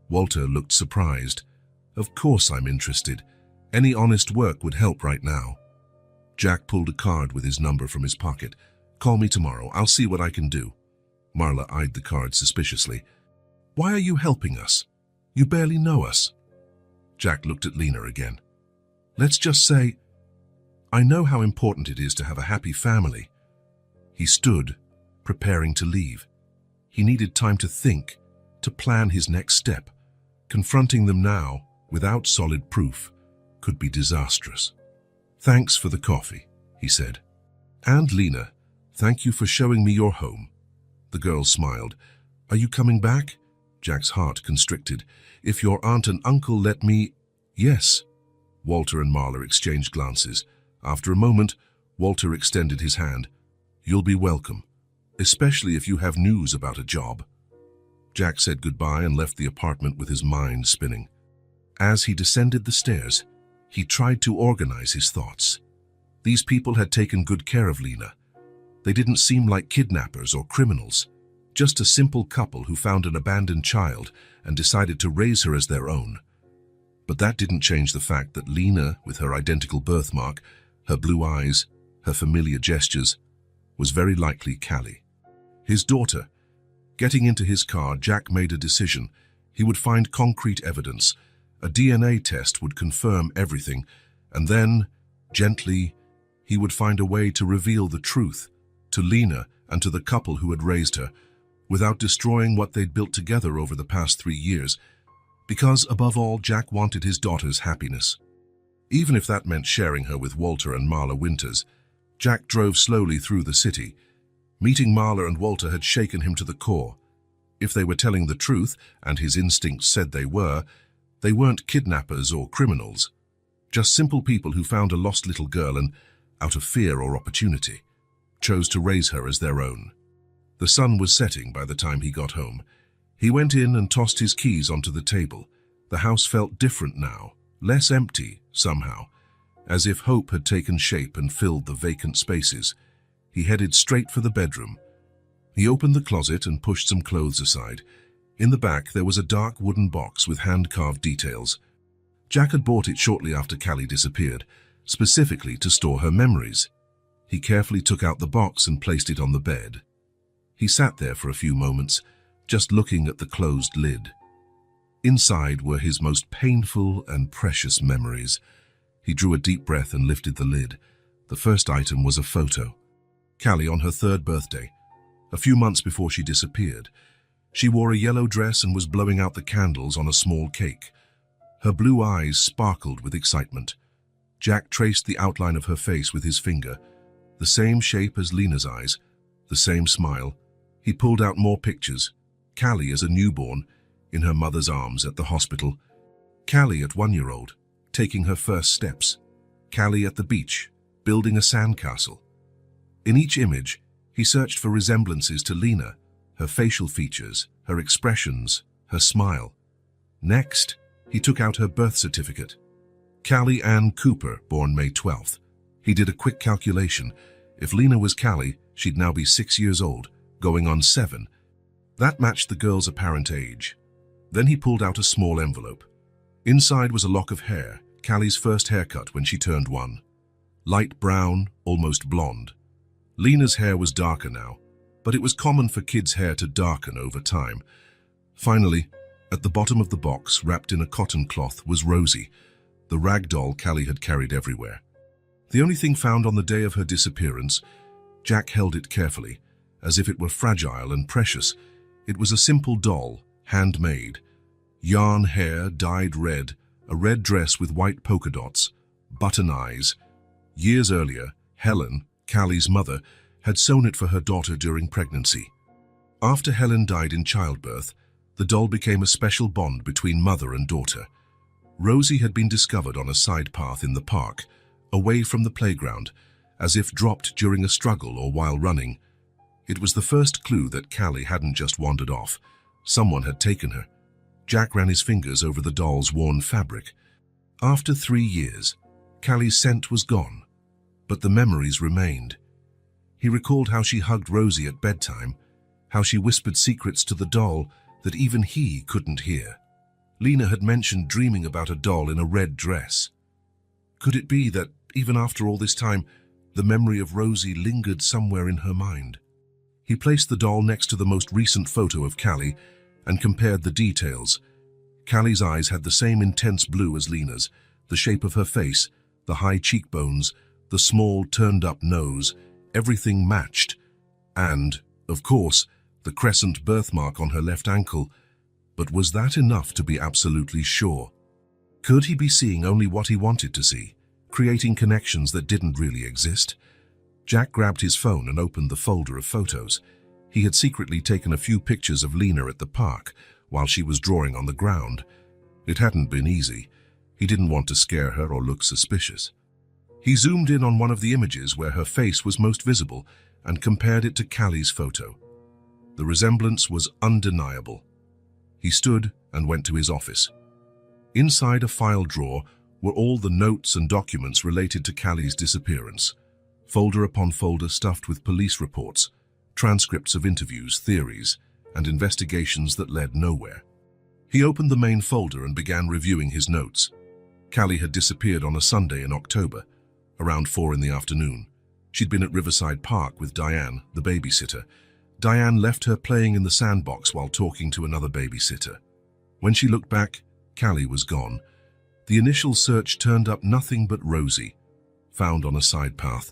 Walter looked surprised. "Of course I'm interested. Any honest work would help right now. Jack pulled a card with his number from his pocket. Call me tomorrow. I'll see what I can do. Marla eyed the card suspiciously. Why are you helping us? You barely know us. Jack looked at Lena again. Let's just say, I know how important it is to have a happy family. He stood, preparing to leave. He needed time to think, to plan his next step. Confronting them now, without solid proof, could be disastrous. Thanks for the coffee, he said. And Lena, thank you for showing me your home. The girl smiled. Are you coming back? Jack's heart constricted. If your aunt and uncle let me... Yes. Walter and Marla exchanged glances. After a moment, Walter extended his hand. You'll be welcome, especially if you have news about a job. Jack said goodbye and left the apartment with his mind spinning. As he descended the stairs, he tried to organize his thoughts. These people had taken good care of Lena. They didn't seem like kidnappers or criminals, just a simple couple who found an abandoned child and decided to raise her as their own. But that didn't change the fact that Lena, with her identical birthmark, her blue eyes, her familiar gestures, was very likely Callie. His daughter. Getting into his car, Jack made a decision. He would find concrete evidence. A DNA test would confirm everything, and then, gently, he would find a way to reveal the truth to Lena and to the couple who had raised her, without destroying what they'd built together over the past 3 years. Because, above all, Jack wanted his daughter's happiness. Even if that meant sharing her with Walter and Marla Winters, Jack drove slowly through the city. Meeting Marla and Walter had shaken him to the core. If they were telling the truth, and his instincts said they weren't kidnappers or criminals. Just simple people who found a lost little girl and, out of fear or opportunity, chose to raise her as their own. The sun was setting by the time he got home. He went in and tossed his keys onto the table. The house felt different now, less empty, somehow, as if hope had taken shape and filled the vacant spaces. He headed straight for the bedroom. He opened the closet and pushed some clothes aside. In the back, there was a dark wooden box with hand-carved details. Jack had bought it shortly after Callie disappeared, specifically to store her memories. He carefully took out the box and placed it on the bed. He sat there for a few moments, just looking at the closed lid. Inside were his most painful and precious memories. He drew a deep breath and lifted the lid. The first item was a photo. Callie on her 3rd birthday, a few months before she disappeared. She wore a yellow dress and was blowing out the candles on a small cake. Her blue eyes sparkled with excitement. Jack traced the outline of her face with his finger, the same shape as Lena's eyes, the same smile. He pulled out more pictures. Callie as a newborn, in her mother's arms at the hospital. Callie at 1-year-old, taking her first steps. Callie at the beach, building a sandcastle. In each image, he searched for resemblances to Lena, her facial features, her expressions, her smile. Next, he took out her birth certificate. Callie Ann Cooper, born May 12th. He did a quick calculation. If Lena was Callie, she'd now be 6 years old, going on 7. That matched the girl's apparent age. Then he pulled out a small envelope. Inside was a lock of hair, Callie's first haircut when she turned 1. Light brown, almost blonde. Lena's hair was darker now, but it was common for kids' hair to darken over time. Finally, at the bottom of the box, wrapped in a cotton cloth, was Rosie, the rag doll Callie had carried everywhere. The only thing found on the day of her disappearance. Jack held it carefully, as if it were fragile and precious. It was a simple doll, handmade. Yarn hair dyed red, a red dress with white polka dots, button eyes. Years earlier, Helen, Callie's mother, had sewn it for her daughter during pregnancy. After Helen died in childbirth, the doll became a special bond between mother and daughter. Rosie had been discovered on a side path in the park, away from the playground, as if dropped during a struggle or while running. It was the first clue that Callie hadn't just wandered off. Someone had taken her. Jack ran his fingers over the doll's worn fabric. After 3 years, Callie's scent was gone, but the memories remained. He recalled how she hugged Rosie at bedtime, how she whispered secrets to the doll that even he couldn't hear. Lena had mentioned dreaming about a doll in a red dress. Could it be that, even after all this time, the memory of Rosie lingered somewhere in her mind? He placed the doll next to the most recent photo of Callie and compared the details. Callie's eyes had the same intense blue as Lena's, the shape of her face, the high cheekbones, the small turned-up nose, everything matched. And, of course, the crescent birthmark on her left ankle. But was that enough to be absolutely sure? Could he be seeing only what he wanted to see, creating connections that didn't really exist? Jack grabbed his phone and opened the folder of photos. He had secretly taken a few pictures of Lena at the park while she was drawing on the ground. It hadn't been easy. He didn't want to scare her or look suspicious. He zoomed in on one of the images where her face was most visible and compared it to Callie's photo. The resemblance was undeniable. He stood and went to his office. Inside a file drawer were all the notes and documents related to Callie's disappearance, folder upon folder stuffed with police reports, transcripts of interviews, theories, and investigations that led nowhere. He opened the main folder and began reviewing his notes. Callie had disappeared on a Sunday in October, around 4 in the afternoon. She'd been at Riverside Park with Diane, the babysitter. Diane left her playing in the sandbox while talking to another babysitter. When she looked back, Callie was gone. The initial search turned up nothing but Rosie, found on a side path.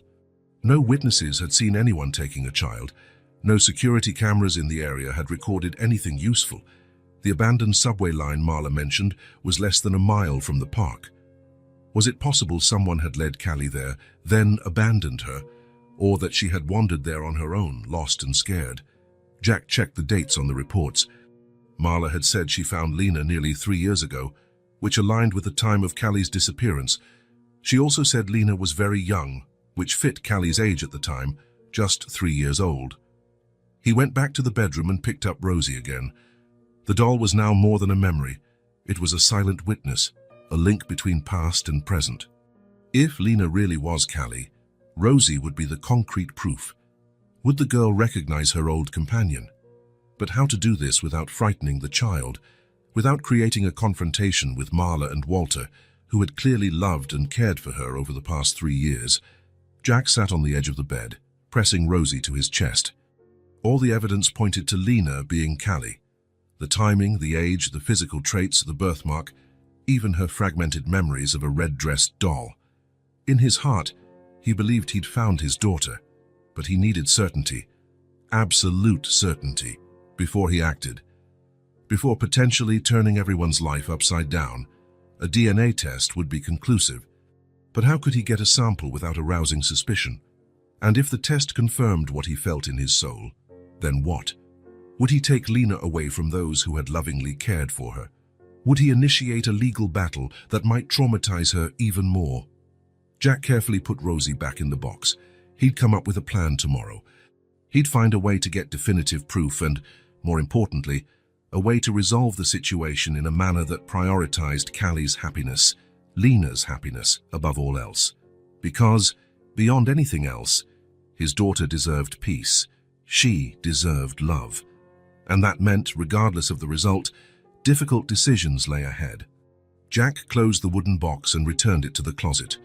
No witnesses had seen anyone taking a child. No security cameras in the area had recorded anything useful. The abandoned subway line Marla mentioned was less than a mile from the park. Was it possible someone had led Callie there, then abandoned her, or that she had wandered there on her own, lost and scared? Jack checked the dates on the reports. Marla had said she found Lena nearly 3 years ago, which aligned with the time of Callie's disappearance. She also said Lena was very young, which fit Callie's age at the time, just 3 years old. He went back to the bedroom and picked up Rosie again. The doll was now more than a memory. It was a silent witness, a link between past and present. If Lena really was Callie, Rosie would be the concrete proof. Would the girl recognize her old companion? But how to do this without frightening the child, without creating a confrontation with Marla and Walter, who had clearly loved and cared for her over the past 3 years? Jack sat on the edge of the bed, pressing Rosie to his chest. All the evidence pointed to Lena being Callie. The timing, the age, the physical traits, the birthmark, even her fragmented memories of a red-dressed doll. In his heart, he believed he'd found his daughter, but he needed certainty, absolute certainty, before he acted. Before potentially turning everyone's life upside down, a DNA test would be conclusive. But how could he get a sample without arousing suspicion? And if the test confirmed what he felt in his soul, then what? Would he take Lena away from those who had lovingly cared for her? Would he initiate a legal battle that might traumatize her even more? Jack carefully put Rosie back in the box. He'd come up with a plan tomorrow. He'd find a way to get definitive proof and, more importantly, a way to resolve the situation in a manner that prioritized Callie's happiness, Lena's happiness, above all else. Because, beyond anything else, his daughter deserved peace. She deserved love. And that meant, regardless of the result, difficult decisions lay ahead. Jack closed the wooden box and returned it to the closet.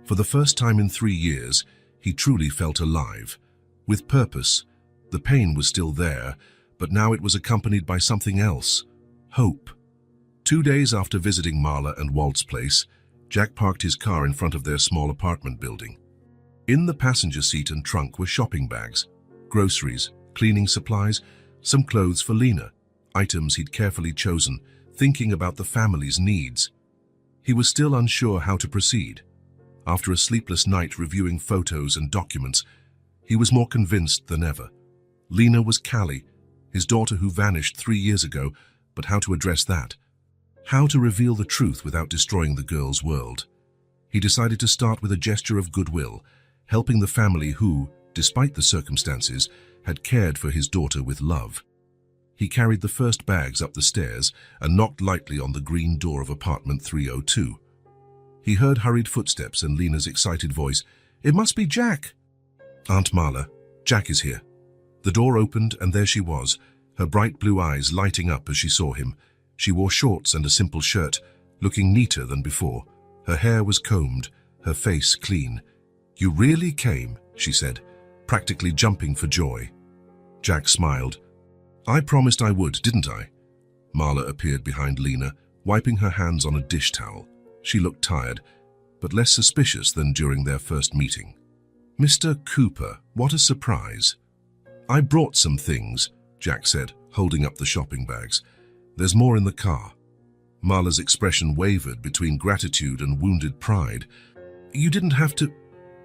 For the first time in 3 years, he truly felt alive. With purpose. The pain was still there, but now it was accompanied by something else. Hope. 2 days after visiting Marla and Walt's place, Jack parked his car in front of their small apartment building. In the passenger seat and trunk were shopping bags, groceries, cleaning supplies, some clothes for Lena, items he'd carefully chosen, thinking about the family's needs. He was still unsure how to proceed. After a sleepless night reviewing photos and documents, he was more convinced than ever. Lena was Callie, his daughter who vanished 3 years ago, but how to address that? How to reveal the truth without destroying the girl's world? He decided to start with a gesture of goodwill, helping the family who, despite the circumstances, had cared for his daughter with love. He carried the first bags up the stairs and knocked lightly on the green door of apartment 302. He heard hurried footsteps and Lena's excited voice. "It must be Jack!" "Aunt Marla, Jack is here." The door opened and there she was, her bright blue eyes lighting up as she saw him. She wore shorts and a simple shirt, looking neater than before. Her hair was combed, her face clean. "You really came," she said, practically jumping for joy. Jack smiled. "I promised I would, didn't I?" Marla appeared behind Lena, wiping her hands on a dish towel. She looked tired, but less suspicious than during their first meeting. "Mr. Cooper, what a surprise." "I brought some things," Jack said, holding up the shopping bags. "There's more in the car." Marla's expression wavered between gratitude and wounded pride. "You didn't have to—"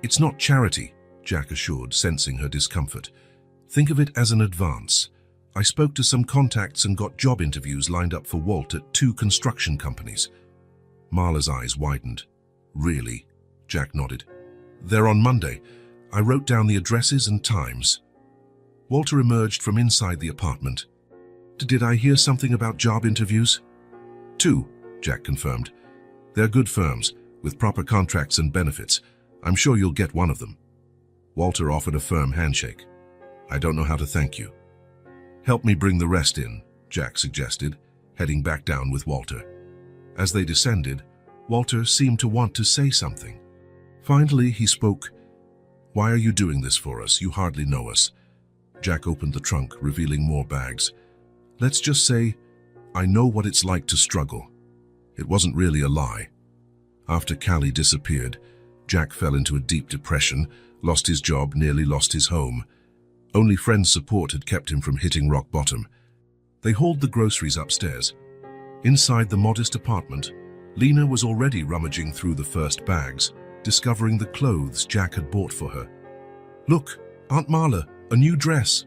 "It's not charity," Jack assured, sensing her discomfort. "Think of it as an advance. I spoke to some contacts and got job interviews lined up for Walt at 2 construction companies." Marla's eyes widened. "Really?" Jack nodded. "They're on Monday. I wrote down the addresses and times." Walter emerged from inside the apartment. "Did I hear something about job interviews?" 2, Jack confirmed. "They're good firms, with proper contracts and benefits. I'm sure you'll get one of them." Walter offered a firm handshake. "I don't know how to thank you." "Help me bring the rest in," Jack suggested, heading back down with Walter. As they descended, Walter seemed to want to say something. Finally, he spoke. "Why are you doing this for us? You hardly know us." Jack opened the trunk, revealing more bags. "Let's just say, I know what it's like to struggle." It wasn't really a lie. After Callie disappeared, Jack fell into a deep depression, lost his job, nearly lost his home. Only friends' support had kept him from hitting rock bottom. They hauled the groceries upstairs. Inside the modest apartment, Lena was already rummaging through the first bags, discovering the clothes Jack had bought for her. "Look, Aunt Marla, a new dress."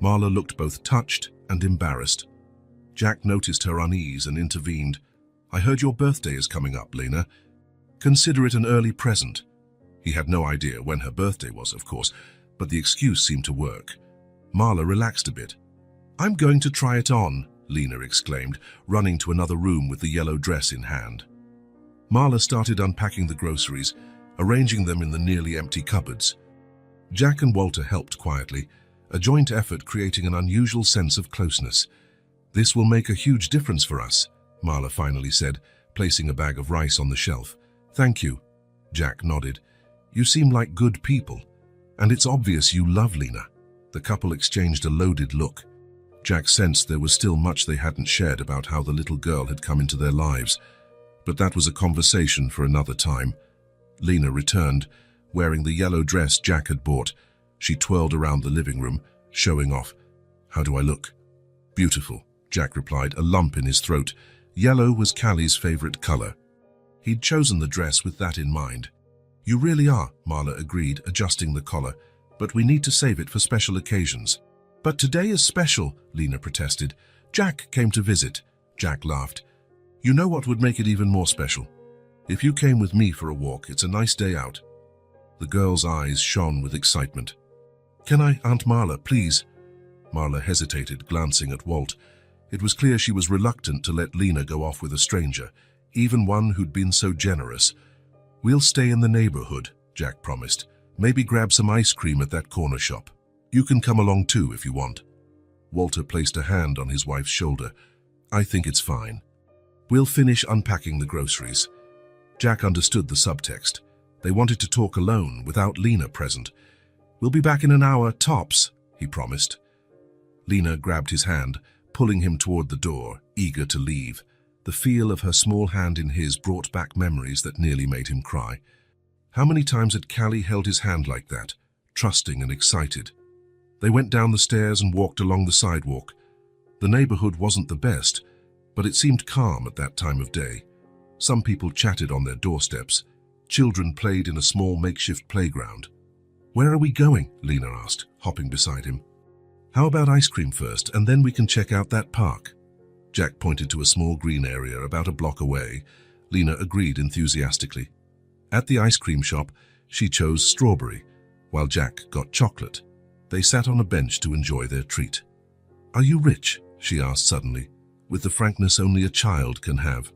Marla looked both touched and embarrassed. Jack noticed her unease and intervened. "I heard your birthday is coming up, Lena. Consider it an early present." He had no idea when her birthday was, of course, but the excuse seemed to work. Marla relaxed a bit. "I'm going to try it on," Lena exclaimed, running to another room with the yellow dress in hand. Marla started unpacking the groceries, arranging them in the nearly empty cupboards. Jack and Walter helped quietly, a joint effort creating an unusual sense of closeness. "This will make a huge difference for us," Marla finally said, placing a bag of rice on the shelf. "Thank you." Jack nodded. "You seem like good people. And it's obvious you love Lena." The couple exchanged a loaded look. Jack sensed there was still much they hadn't shared about how the little girl had come into their lives. But that was a conversation for another time. Lena returned, wearing the yellow dress Jack had bought. She twirled around the living room, showing off. "How do I look?" "Beautiful," Jack replied, a lump in his throat. Yellow was Callie's favorite color. He'd chosen the dress with that in mind. "You really are," Marla agreed, adjusting the collar. "But we need to save it for special occasions." "But today is special," Lena protested. "Jack came to visit." Jack laughed. "You know what would make it even more special? If you came with me for a walk, it's a nice day out." The girl's eyes shone with excitement. "Can I, Aunt Marla, please?" Marla hesitated, glancing at Walt. It was clear she was reluctant to let Lena go off with a stranger, even one who'd been so generous. "We'll stay in the neighborhood," Jack promised. "Maybe grab some ice cream at that corner shop. You can come along too if you want." Walter placed a hand on his wife's shoulder. "I think it's fine. We'll finish unpacking the groceries." Jack understood the subtext. They wanted to talk alone, without Lena present. "We'll be back in an hour, tops," he promised. Lena grabbed his hand, pulling him toward the door, eager to leave. The feel of her small hand in his brought back memories that nearly made him cry. How many times had Callie held his hand like that, trusting and excited? They went down the stairs and walked along the sidewalk. The neighborhood wasn't the best, but it seemed calm at that time of day. Some people chatted on their doorsteps. Children played in a small makeshift playground. "Where are we going?" Lena asked, hopping beside him. "How about ice cream first, and then we can check out that park?" Jack pointed to a small green area about a block away. Lena agreed enthusiastically. At the ice cream shop, she chose strawberry, while Jack got chocolate. They sat on a bench to enjoy their treat. "Are you rich?" she asked suddenly, with the frankness only a child can have.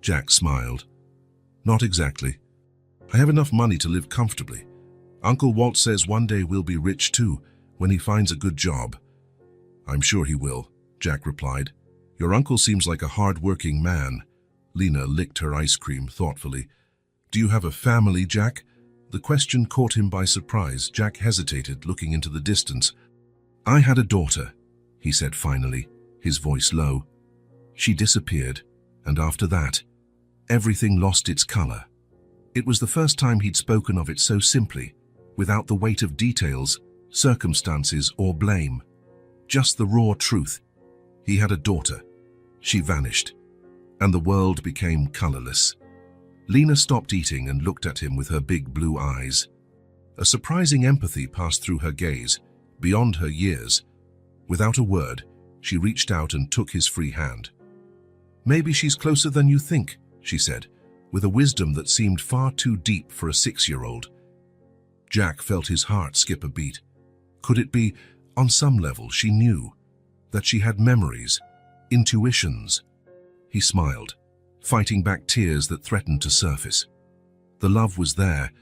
Jack smiled. "Not exactly. I have enough money to live comfortably. Uncle Walt says one day we'll be rich too, when he finds a good job." "I'm sure he will," Jack replied. "Your uncle seems like a hard-working man." Lena licked her ice cream thoughtfully. Do you have a family, Jack? The question caught him by surprise. Jack hesitated, looking into the distance. I had a daughter, he said finally, his voice low. She disappeared, and after that, everything lost its color. It was the first time he'd spoken of it so simply, without the weight of details, circumstances, or blame. Just the raw truth. He had a daughter. She vanished, and the world became colorless. Lena stopped eating and looked at him with her big blue eyes. A surprising empathy passed through her gaze, beyond her years. Without a word, she reached out and took his free hand. Maybe she's closer than you think, she said, with a wisdom that seemed far too deep for a 6-year-old. Jack felt his heart skip a beat. Could it be, on some level, she knew that she had memories, intuitions? He smiled, fighting back tears that threatened to surface. The love was there,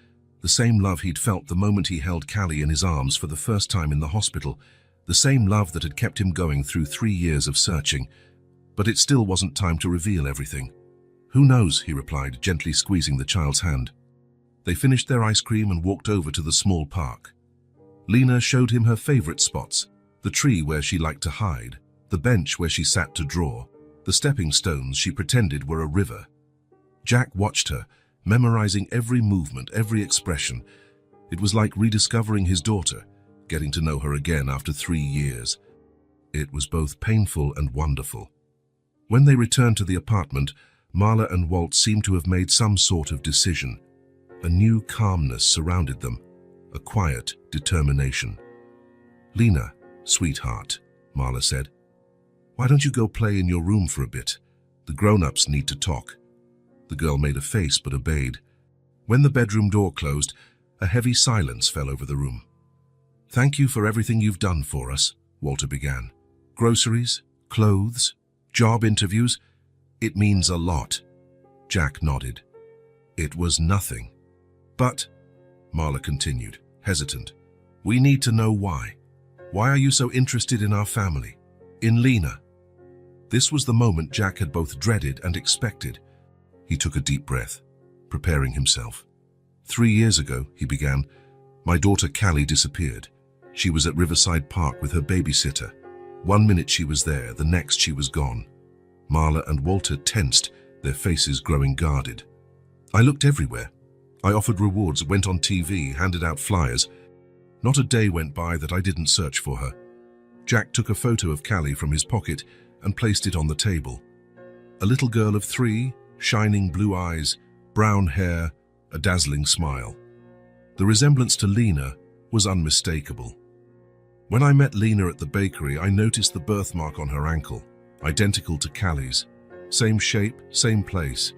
the same love he'd felt the moment he held Callie in his arms for the first time in the hospital, the same love that had kept him going through 3 years of searching. But it still wasn't time to reveal everything. Who knows, he replied, gently squeezing the child's hand. They finished their ice cream and walked over to the small park. Lena showed him her favorite spots, the tree where she liked to hide, the bench where she sat to draw, the stepping stones she pretended were a river. Jack watched her, memorizing every movement, every expression. It was like rediscovering his daughter, getting to know her again after 3 years. It was both painful and wonderful. When they returned to the apartment, Marla and Walt seemed to have made some sort of decision. A new calmness surrounded them, a quiet determination. Lena, sweetheart, Marla said, why don't you go play in your room for a bit? The grown-ups need to talk. The girl made a face but obeyed. When the bedroom door closed, a heavy silence fell over the room. Thank you for everything you've done for us, Walter began. Groceries, clothes, job interviews. It means a lot. Jack nodded. It was nothing. But, Marla continued, hesitant, we need to know why. Why are you so interested in our family? In Lena? This was the moment Jack had both dreaded and expected. He took a deep breath, preparing himself. 3 years ago, he began, my daughter Callie disappeared. She was at Riverside Park with her babysitter. 1 minute she was there, the next she was gone. Marla and Walter tensed, their faces growing guarded. I looked everywhere. I offered rewards, went on TV, handed out flyers. Not a day went by that I didn't search for her. Jack took a photo of Callie from his pocket and placed it on the table. A little girl of 3, shining blue eyes, brown hair, a dazzling smile. The resemblance to Lena was unmistakable. When I met Lena at the bakery, I noticed the birthmark on her ankle, identical to Callie's. Same shape, same place.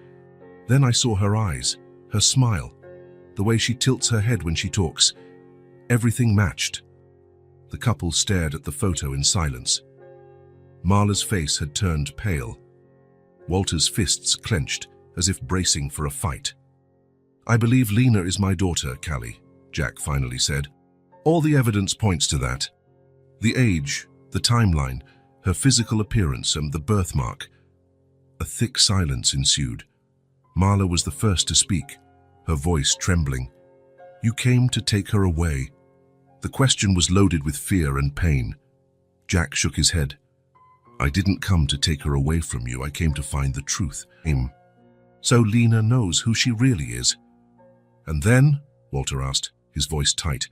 Then I saw her eyes, her smile, the way she tilts her head when she talks. Everything matched. The couple stared at the photo in silence. Marla's face had turned pale. Walter's fists clenched, as if bracing for a fight. I believe Lena is my daughter, Callie, Jack finally said. All the evidence points to that. The age, the timeline, her physical appearance and the birthmark. A thick silence ensued. Marla was the first to speak, her voice trembling. You came to take her away. The question was loaded with fear and pain. Jack shook his head. I didn't come to take her away from you. I came to find the truth. So Lena knows who she really is. And then, Walter asked, his voice tight.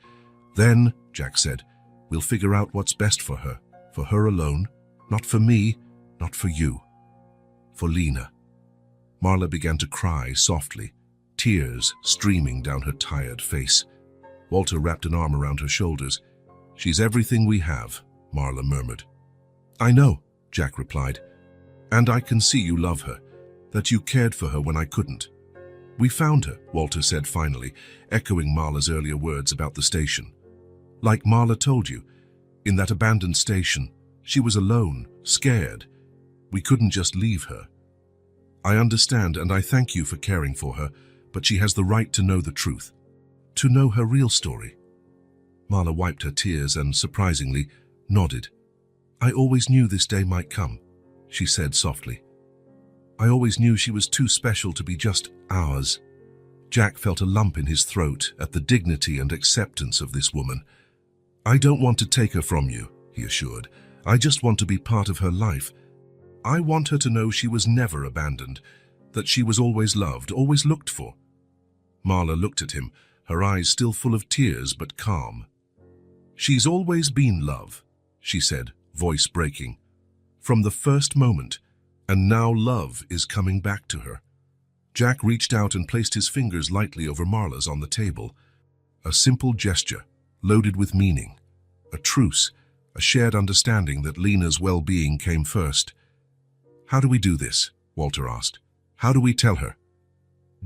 Then, Jack said, we'll figure out what's best for her alone, not for me, not for you, for Lena. Marla began to cry softly, tears streaming down her tired face. Walter wrapped an arm around her shoulders. She's everything we have, Marla murmured. I know, Jack replied, and I can see you love her, that you cared for her when I couldn't. We found her, Walter said finally, echoing Marla's earlier words about the station. Like Marla told you, in that abandoned station, she was alone, scared. We couldn't just leave her. I understand and I thank you for caring for her, but she has the right to know the truth, to know her real story. Marla wiped her tears and, surprisingly, nodded. I always knew this day might come, she said softly. I always knew she was too special to be just ours. Jack felt a lump in his throat at the dignity and acceptance of this woman. "I don't want to take her from you," he assured. "I just want to be part of her life. I want her to know she was never abandoned, that she was always loved, always looked for." Marla looked at him, her eyes still full of tears but calm. "She's always been love," she said, voice breaking. "From the first moment, and now love is coming back to her." Jack reached out and placed his fingers lightly over Marla's on the table. A simple gesture, loaded with meaning. A truce, a shared understanding that Lena's well-being came first. "How do we do this?" Walter asked. "How do we tell her?"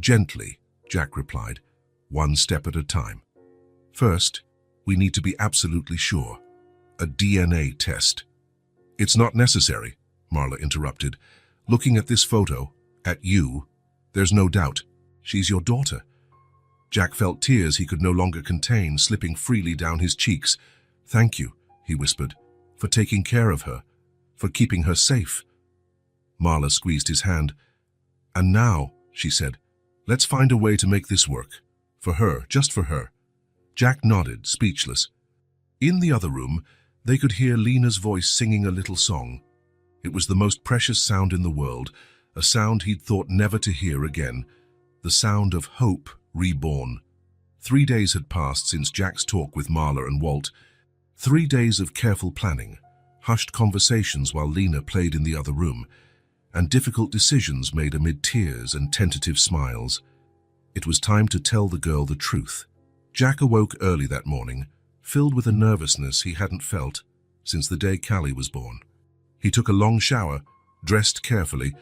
"Gently," Jack replied, "one step at a time. First, we need to be absolutely sure. A DNA test." "It's not necessary," Marla interrupted. "Looking at this photo, at you, there's no doubt. She's your daughter." Jack felt tears he could no longer contain slipping freely down his cheeks. "Thank you," he whispered, "for taking care of her, for keeping her safe." Marla squeezed his hand. "And now," she said, "let's find a way to make this work. For her, just for her." Jack nodded, speechless. In the other room, they could hear Lena's voice singing a little song. It was the most precious sound in the world, a sound he'd thought never to hear again, the sound of hope reborn. 3 days had passed since Jack's talk with Marla and Walt. 3 days of careful planning, hushed conversations while Lena played in the other room, and difficult decisions made amid tears and tentative smiles. It was time to tell the girl the truth. Jack awoke early that morning, filled with a nervousness he hadn't felt since the day Callie was born. He took a long shower, dressed carefully,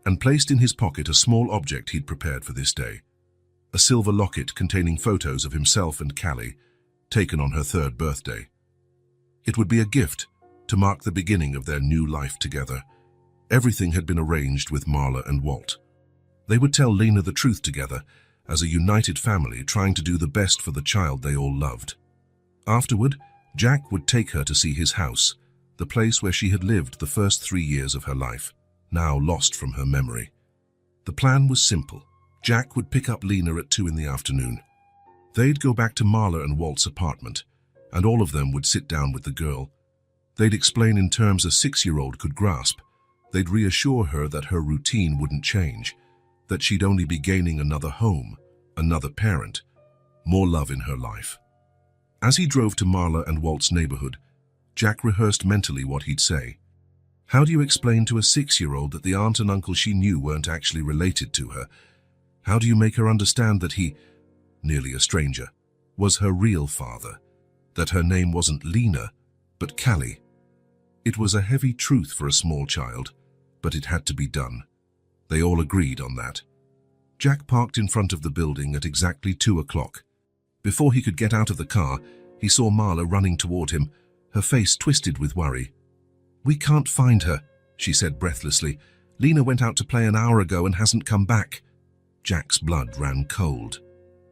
and placed in his pocket a small object he'd prepared for this day. A silver locket containing photos of himself and Callie, taken on her 3rd birthday. It would be a gift to mark the beginning of their new life together. Everything had been arranged with Marla and Walt. They would tell Lena the truth together, as a united family trying to do the best for the child they all loved. Afterward, Jack would take her to see his house, the place where she had lived the first 3 years of her life, now lost from her memory. The plan was simple. Jack would pick up Lena at 2 in the afternoon. They'd go back to Marla and Walt's apartment, and all of them would sit down with the girl. They'd explain in terms a 6-year-old could grasp. They'd reassure her that her routine wouldn't change, that she'd only be gaining another home, another parent, more love in her life. As he drove to Marla and Walt's neighborhood, Jack rehearsed mentally what he'd say. How do you explain to a 6-year-old that the aunt and uncle she knew weren't actually related to her? How do you make her understand that he, nearly a stranger, was her real father, that her name wasn't Lena, but Callie? It was a heavy truth for a small child, but it had to be done. They all agreed on that. Jack parked in front of the building at exactly 2 o'clock. Before he could get out of the car, he saw Marla running toward him, her face twisted with worry. "We can't find her," she said breathlessly. "Lena went out to play an hour ago and hasn't come back." Jack's blood ran cold.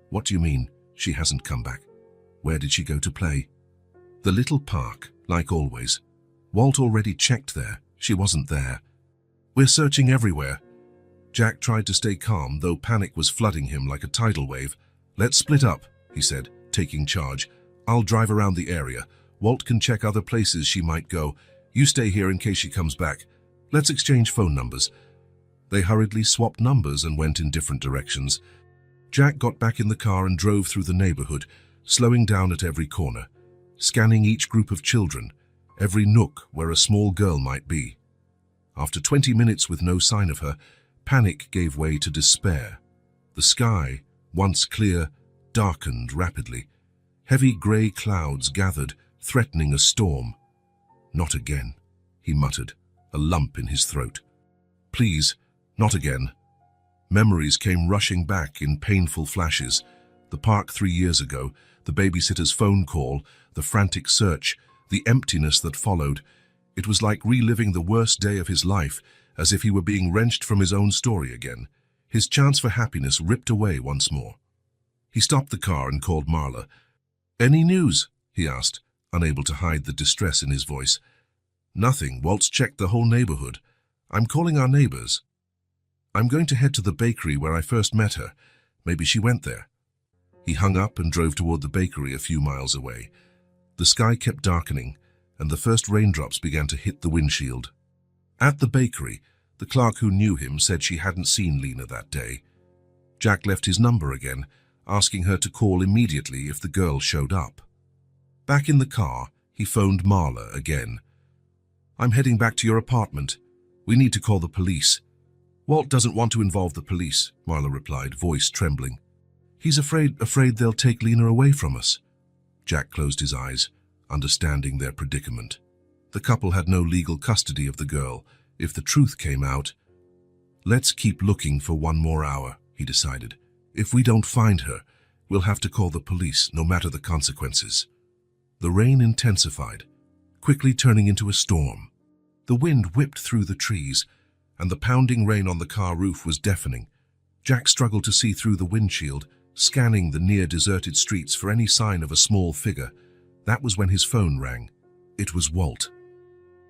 "What do you mean, she hasn't come back? Where did she go to play?" "The little park, like always. Walt already checked there. She wasn't there. We're searching everywhere." Jack tried to stay calm, though panic was flooding him like a tidal wave. "Let's split up," he said, taking charge. "I'll drive around the area. Walt can check other places she might go. You stay here in case she comes back. Let's exchange phone numbers." They hurriedly swapped numbers and went in different directions. Jack got back in the car and drove through the neighborhood, slowing down at every corner, scanning each group of children, every nook where a small girl might be. After 20 minutes with no sign of her, panic gave way to despair. The sky, once clear, darkened rapidly. Heavy grey clouds gathered, threatening a storm. "Not again," he muttered, a lump in his throat. "Please, not again." Memories came rushing back in painful flashes. The park 3 years ago, the babysitter's phone call, the frantic search, the emptiness that followed. It was like reliving the worst day of his life, as if he were being wrenched from his own story again. His chance for happiness ripped away once more. He stopped the car and called Marla. "Any news?" he asked, unable to hide the distress in his voice. "Nothing. Walt's checked the whole neighborhood. I'm calling our neighbors. I'm going to head to the bakery where I first met her. Maybe she went there. He hung up and drove toward the bakery a few miles away. The sky kept darkening, and the first raindrops began to hit the windshield. At the bakery, the clerk who knew him said she hadn't seen Lena that day. Jack left his number again, asking her to call immediately if the girl showed up. Back in the car, he phoned Marla again. "I'm heading back to your apartment. We need to call the police." "Walt doesn't want to involve the police," Marla replied, voice trembling. "He's afraid they'll take Lena away from us." Jack closed his eyes, understanding their predicament. The couple had no legal custody of the girl. If the truth came out, "Let's keep looking for one more hour," he decided. "If we don't find her, we'll have to call the police, no matter the consequences." The rain intensified, quickly turning into a storm. The wind whipped through the trees, and the pounding rain on the car roof was deafening. Jack struggled to see through the windshield, scanning the near-deserted streets for any sign of a small figure. That was when his phone rang. It was Walt.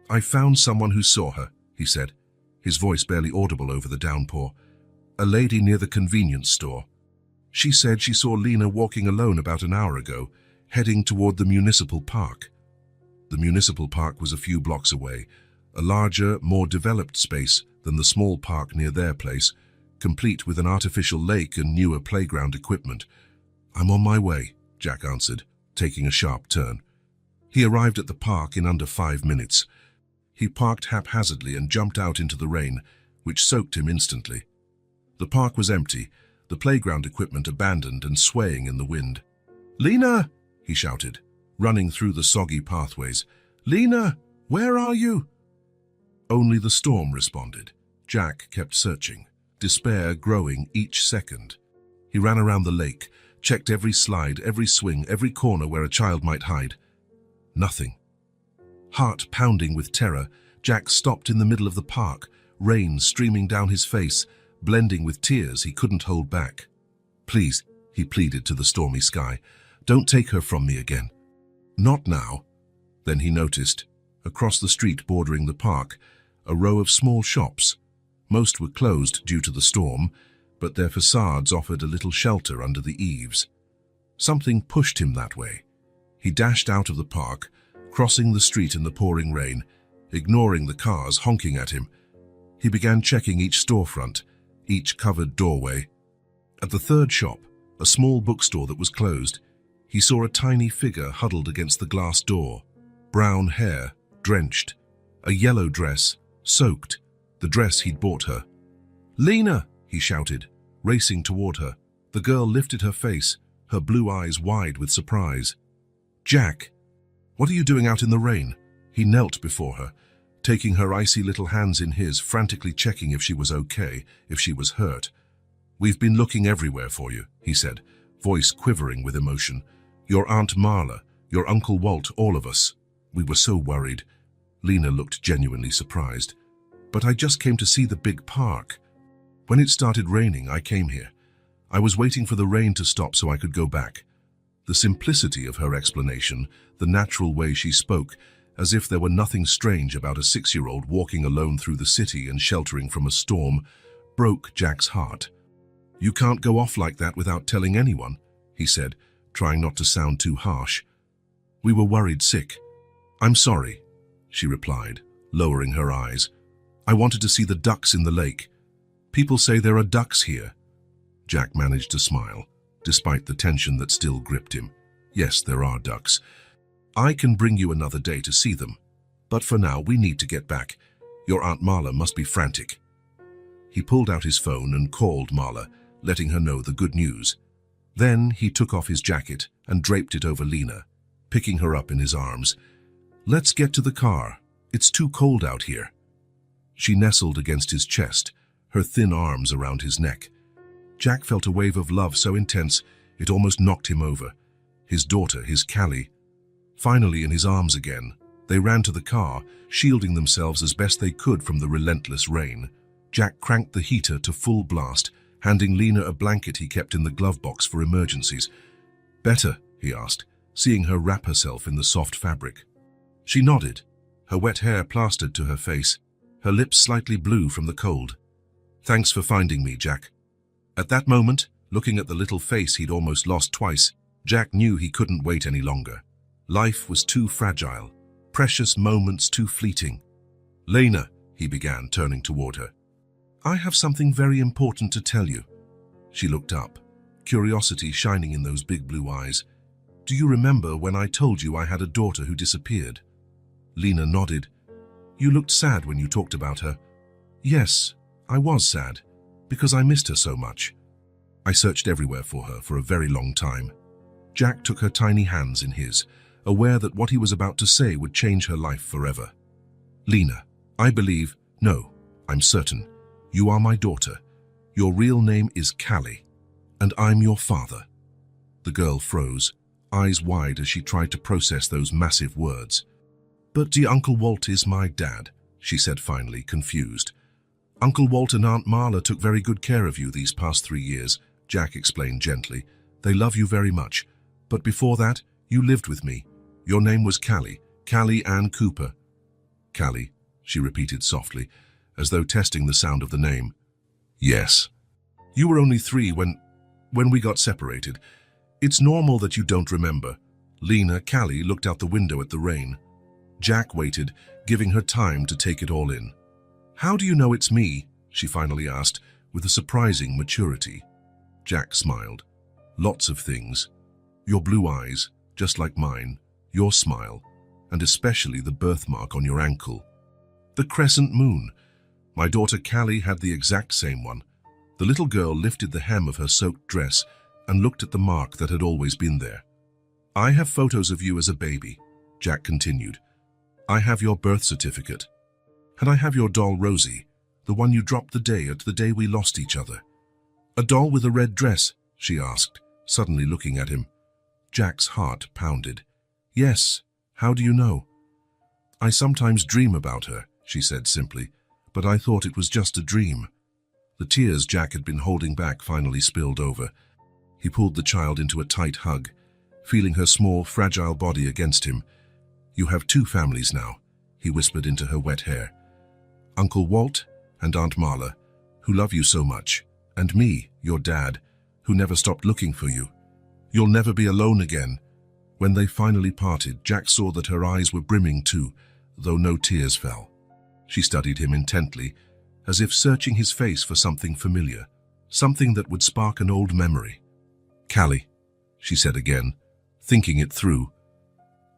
"I found someone who saw her," he said, his voice barely audible over the downpour. "A lady near the convenience store. She said she saw Lena walking alone about an hour ago, heading toward the municipal park." The municipal park was a few blocks away, a larger, more developed space than the small park near their place, complete with an artificial lake and newer playground equipment. "I'm on my way," Jack answered, taking a sharp turn. He arrived at the park in under 5 minutes. He parked haphazardly and jumped out into the rain, which soaked him instantly. The park was empty, the playground equipment abandoned and swaying in the wind. "Lena!" he shouted, running through the soggy pathways. "Lena, where are you?" Only the storm responded. Jack kept searching, despair growing each second. He ran around the lake, checked every slide, every swing, every corner where a child might hide. Nothing. Heart pounding with terror, Jack stopped in the middle of the park, rain streaming down his face, blending with tears he couldn't hold back. "Please," he pleaded to the stormy sky, "don't take her from me again." "Not now." Then he noticed, across the street bordering the park, a row of small shops. Most were closed due to the storm, but their facades offered a little shelter under the eaves. Something pushed him that way. He dashed out of the park, crossing the street in the pouring rain, ignoring the cars honking at him. He began checking each storefront, each covered doorway. At the third shop, a small bookstore that was closed, he saw a tiny figure huddled against the glass door. Brown hair, drenched. A yellow dress, soaked. The dress he'd bought her. "Lena!" he shouted, racing toward her. The girl lifted her face, her blue eyes wide with surprise. "Jack, what are you doing out in the rain?" He knelt before her, taking her icy little hands in his, frantically checking if she was okay, if she was hurt. "We've been looking everywhere for you," he said, voice quivering with emotion. "Your Aunt Marla, your Uncle Walt, all of us. We were so worried." Lena looked genuinely surprised. "But I just came to see the big park. When it started raining, I came here. I was waiting for the rain to stop so I could go back." The simplicity of her explanation, the natural way she spoke, as if there were nothing strange about a 6-year-old walking alone through the city and sheltering from a storm, broke Jack's heart. "You can't go off like that without telling anyone," he said, trying not to sound too harsh. "We were worried sick." "I'm sorry," she replied, lowering her eyes. "I wanted to see the ducks in the lake. People say there are ducks here." Jack managed to smile, despite the tension that still gripped him. "Yes, there are ducks. I can bring you another day to see them. But for now, we need to get back. Your Aunt Marla must be frantic." He pulled out his phone and called Marla, letting her know the good news. Then he took off his jacket and draped it over Lena, picking her up in his arms. "Let's get to the car. It's too cold out here." She nestled against his chest, her thin arms around his neck. Jack felt a wave of love so intense it almost knocked him over. His daughter, his Callie. Finally in his arms again, they ran to the car, shielding themselves as best they could from the relentless rain. Jack cranked the heater to full blast, handing Lena a blanket he kept in the glove box for emergencies. "Better?" he asked, seeing her wrap herself in the soft fabric. She nodded, her wet hair plastered to her face, her lips slightly blue from the cold. "Thanks for finding me, Jack." At that moment, Looking at the little face he'd almost lost twice, Jack knew he couldn't wait any longer. Life was too fragile, precious moments too fleeting. "Lena," he began, turning toward her. "I have something very important to tell you." She looked up, curiosity shining in those big blue eyes. "Do you remember when I told you I had a daughter who disappeared?" Lena nodded. "You looked sad when you talked about her." "Yes, I was sad, because I missed her so much. I searched everywhere for her for a very long time." Jack took her tiny hands in his, aware that what he was about to say would change her life forever. "Lena, I believe, no, I'm certain, you are my daughter. Your real name is Callie, and I'm your father." The girl froze, eyes wide as she tried to process those massive words. "But the Uncle Walt is my dad," she said finally, confused. "Uncle Walt and Aunt Marla took very good care of you these past 3 years," Jack explained gently. "They love you very much. But before that, you lived with me. Your name was Callie, Callie Ann Cooper." "Callie," she repeated softly, as though testing the sound of the name. "Yes. You were only 3 when we got separated. It's normal that you don't remember." Lena, Callie, looked out the window at the rain. Jack waited, giving her time to take it all in. "How do you know it's me?" she finally asked, with a surprising maturity. Jack smiled. "Lots of things. Your blue eyes, just like mine, your smile, and especially the birthmark on your ankle. The crescent moon. My daughter Callie had the exact same one." The little girl lifted the hem of her soaked dress and looked at the mark that had always been there. "I have photos of you as a baby," Jack continued. "I have your birth certificate. And I have your doll Rosie, the one you dropped the day we lost each other." "A doll with a red dress?" she asked, suddenly looking at him. Jack's heart pounded. "Yes, how do you know?" "I sometimes dream about her," she said simply, "but I thought it was just a dream." The tears Jack had been holding back finally spilled over. He pulled the child into a tight hug, feeling her small, fragile body against him. "You have 2 families now," he whispered into her wet hair. "Uncle Walt and Aunt Marla, who love you so much, and me, your dad, who never stopped looking for you. You'll never be alone again." When they finally parted, Jack saw that her eyes were brimming too, though no tears fell. She studied him intently, as if searching his face for something familiar, something that would spark an old memory. "Callie," she said again, thinking it through.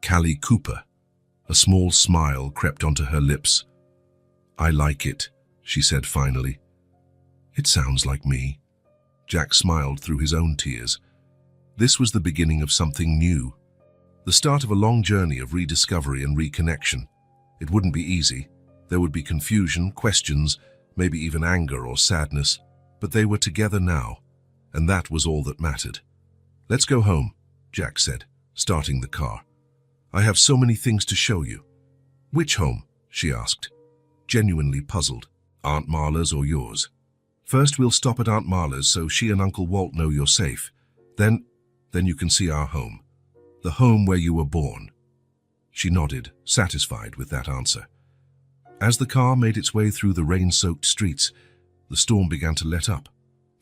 "Callie Cooper." A small smile crept onto her lips. "I like it," she said finally. "It sounds like me." Jack smiled through his own tears. This was the beginning of something new. The start of a long journey of rediscovery and reconnection. It wouldn't be easy. There would be confusion, questions, maybe even anger or sadness. But they were together now, and that was all that mattered. "Let's go home," Jack said, starting the car. "I have so many things to show you." "Which home?" she asked, genuinely puzzled. "Aunt Marla's or yours?" "First we'll stop at Aunt Marla's so she and Uncle Walt know you're safe. Then you can see our home. The home where you were born." She nodded, satisfied with that answer. As the car made its way through the rain-soaked streets, the storm began to let up.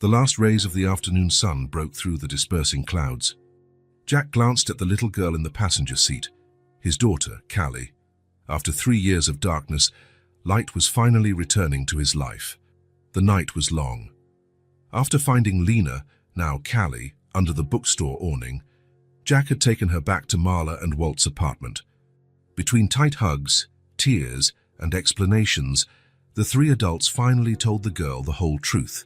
The last rays of the afternoon sun broke through the dispersing clouds. Jack glanced at the little girl in the passenger seat, his daughter, Callie. After 3 years of darkness, light was finally returning to his life. The night was long. After finding Lena, now Callie, under the bookstore awning, Jack had taken her back to Marla and Walt's apartment. Between tight hugs, tears, and explanations, the 3 adults finally told the girl the whole truth.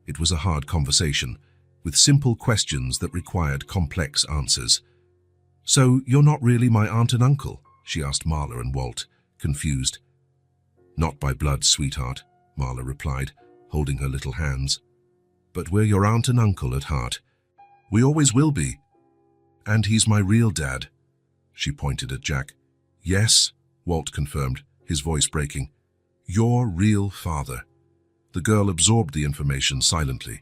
It was a hard conversation, with simple questions that required complex answers. "So you're not really my aunt and uncle?" she asked Marla and Walt, confused. "Not by blood, sweetheart," Marla replied, holding her little hands. "But we're your aunt and uncle at heart. We always will be. And he's my real dad." She pointed at Jack. "Yes," Walt confirmed, his voice breaking. "Your real father." The girl absorbed the information silently,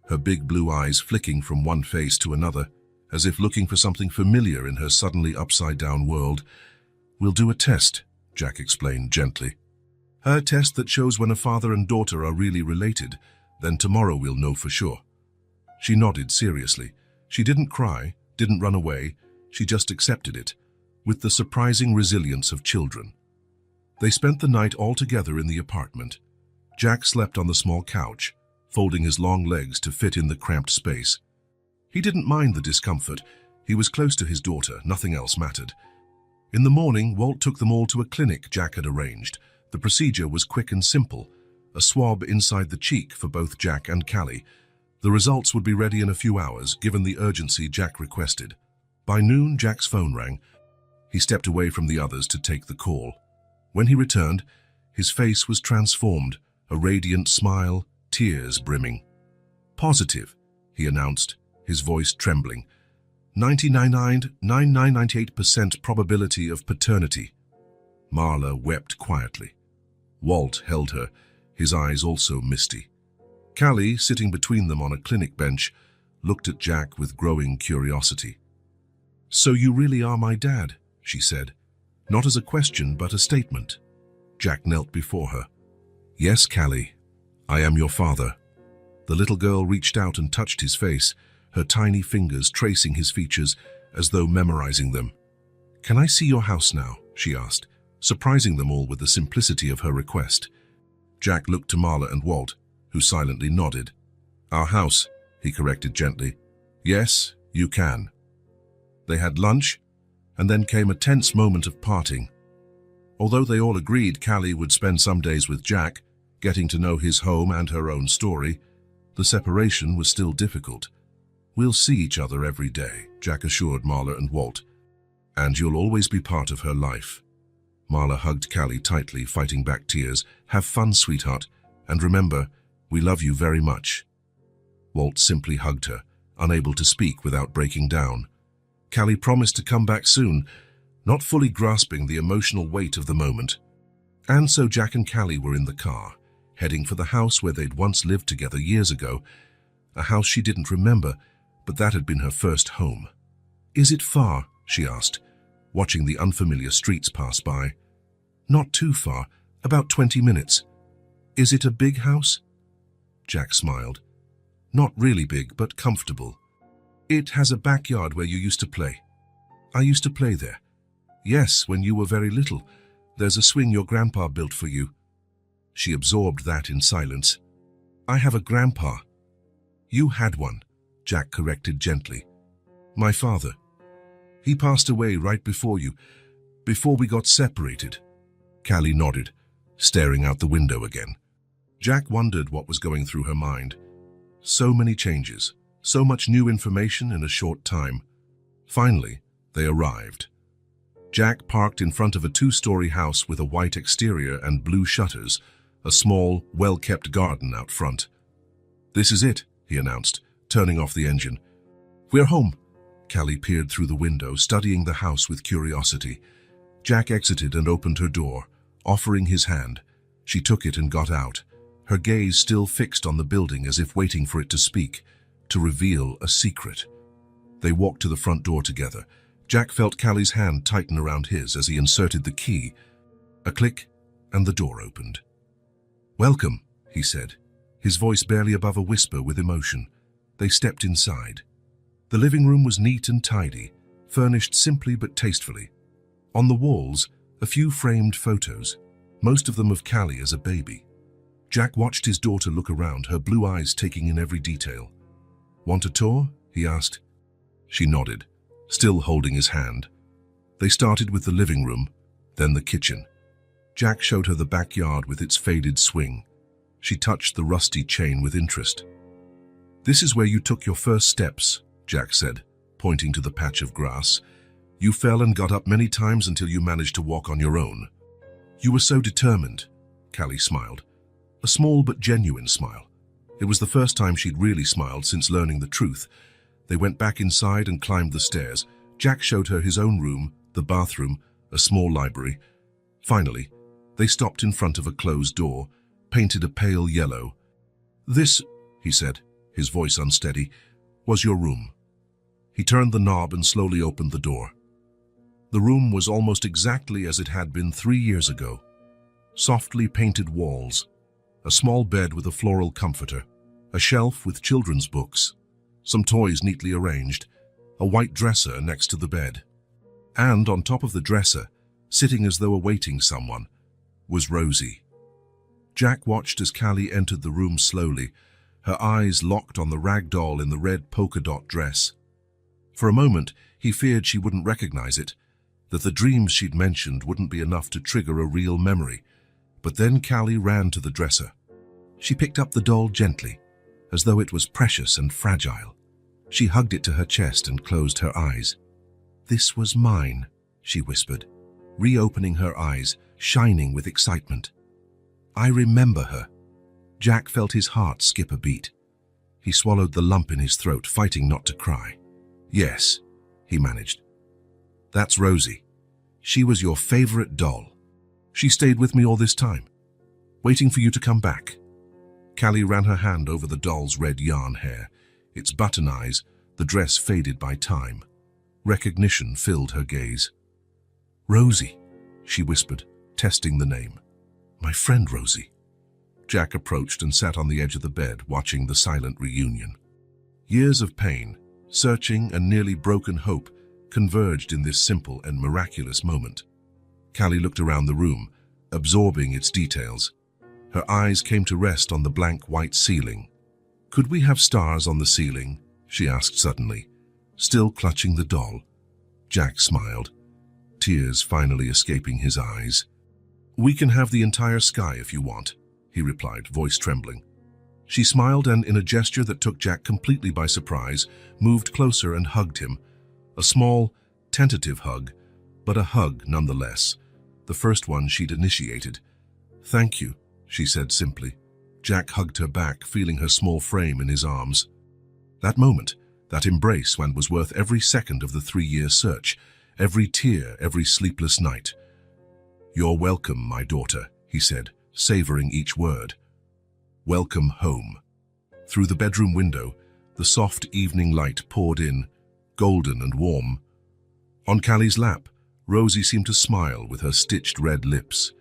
her big blue eyes flicking from one face to another, as if looking for something familiar in her suddenly upside-down world. "We'll do a test," Jack explained gently. "A test that shows when a father and daughter are really related. Then tomorrow we'll know for sure." She nodded seriously. She didn't cry, didn't run away. She just accepted it, with the surprising resilience of children. They spent the night all together in the apartment. Jack slept on the small couch, folding his long legs to fit in the cramped space. He didn't mind the discomfort. He was close to his daughter, nothing else mattered. In the morning, Walt took them all to a clinic Jack had arranged. The procedure was quick and simple, a swab inside the cheek for both Jack and Callie. The results would be ready in a few hours, given the urgency Jack requested. By noon, Jack's phone rang. He stepped away from the others to take the call. When he returned, his face was transformed, a radiant smile, tears brimming. "Positive," he announced, his voice trembling. 99.9998% probability of paternity. Marla wept quietly. Walt held her, his eyes also misty. Callie, sitting between them on a clinic bench, looked at Jack with growing curiosity. "So you really are my dad," she said, not as a question but a statement. Jack knelt before her. "Yes, Callie, I am your father." The little girl reached out and touched his face, her tiny fingers tracing his features as though memorizing them. "Can I see your house now?" she asked, surprising them all with the simplicity of her request. Jack looked to Marla and Walt, who silently nodded. "Our house," he corrected gently. "Yes, you can." They had lunch, and then came a tense moment of parting. Although they all agreed Callie would spend some days with Jack, getting to know his home and her own story, the separation was still difficult. "We'll see each other every day," Jack assured Marla and Walt. "And you'll always be part of her life." Marla hugged Callie tightly, fighting back tears. "Have fun, sweetheart, and remember, we love you very much." Walt simply hugged her, unable to speak without breaking down. Callie promised to come back soon, not fully grasping the emotional weight of the moment. And so Jack and Callie were in the car, heading for the house where they'd once lived together years ago, a house she didn't remember, but that had been her first home. "Is it far?" she asked, watching the unfamiliar streets pass by. "Not too far, about 20 minutes. Is it a big house?" Jack smiled. "Not really big, but comfortable. It has a backyard where you used to play." "I used to play there." "Yes, when you were very little. There's a swing your grandpa built for you." She absorbed that in silence. "I have a grandpa." "You had one," Jack corrected gently. "My father. He passed away right before you, before we got separated." Callie nodded, staring out the window again. Jack wondered what was going through her mind. So many changes, so much new information in a short time. Finally, they arrived. Jack parked in front of a two-story house with a white exterior and blue shutters, a small, well-kept garden out front. "This is it," he announced, turning off the engine. "We're home." Callie peered through the window, studying the house with curiosity. Jack exited and opened her door, offering his hand. She took it and got out, her gaze still fixed on the building as if waiting for it to speak, to reveal a secret. They walked to the front door together. Jack felt Callie's hand tighten around his as he inserted the key. A click, and the door opened. "Welcome," he said, his voice barely above a whisper with emotion. They stepped inside. The living room was neat and tidy, furnished simply but tastefully. On the walls, a few framed photos, most of them of Callie as a baby. Jack watched his daughter look around, her blue eyes taking in every detail. "Want a tour?" he asked. She nodded, still holding his hand. They started with the living room, then the kitchen. Jack showed her the backyard with its faded swing. She touched the rusty chain with interest. "This is where you took your first steps," Jack said, pointing to the patch of grass. "You fell and got up many times until you managed to walk on your own." "You were so determined," Callie smiled. A small but genuine smile. It was the first time she'd really smiled since learning the truth. They went back inside and climbed the stairs. Jack showed her his own room, the bathroom, a small library. Finally, they stopped in front of a closed door, painted a pale yellow. "This," he said, his voice unsteady, "was your room." He turned the knob and slowly opened the door. The room was almost exactly as it had been 3 years ago. Softly painted walls, a small bed with a floral comforter, a shelf with children's books. some toys neatly arranged, a white dresser next to the bed. And on top of the dresser, sitting as though awaiting someone, was Rosie. Jack watched as Callie entered the room slowly, her eyes locked on the rag doll in the red polka dot dress. For a moment, he feared she wouldn't recognize it, that the dreams she'd mentioned wouldn't be enough to trigger a real memory. But then Callie ran to the dresser. She picked up the doll gently, as though it was precious and fragile. She hugged it to her chest and closed her eyes. "This was mine," she whispered, reopening her eyes, shining with excitement. "I remember her." Jack felt his heart skip a beat. He swallowed the lump in his throat, fighting not to cry. "Yes," he managed. "That's Rosie. She was your favorite doll. She stayed with me all this time, waiting for you to come back." Callie ran her hand over the doll's red yarn hair, its button eyes, the dress faded by time. Recognition filled her gaze. "Rosie," she whispered, testing the name. "My friend Rosie." Jack approached and sat on the edge of the bed, watching the silent reunion. Years of pain, searching and nearly broken hope converged in this simple and miraculous moment. Callie looked around the room, absorbing its details. Her eyes came to rest on the blank white ceiling. "Could we have stars on the ceiling?" she asked suddenly, still clutching the doll. Jack smiled, tears finally escaping his eyes. "We can have the entire sky if you want," he replied, voice trembling. She smiled and, in a gesture that took Jack completely by surprise, moved closer and hugged him. A small, tentative hug, but a hug nonetheless, the first one she'd initiated. "Thank you," she said simply. Jack hugged her back, feeling her small frame in his arms. That moment, that embrace, was worth every second of the 3-year search, every tear, every sleepless night. "You're welcome, my daughter," he said, savoring each word. "Welcome home." Through the bedroom window, the soft evening light poured in, golden and warm. On Callie's lap, Rosie seemed to smile with her stitched red lips.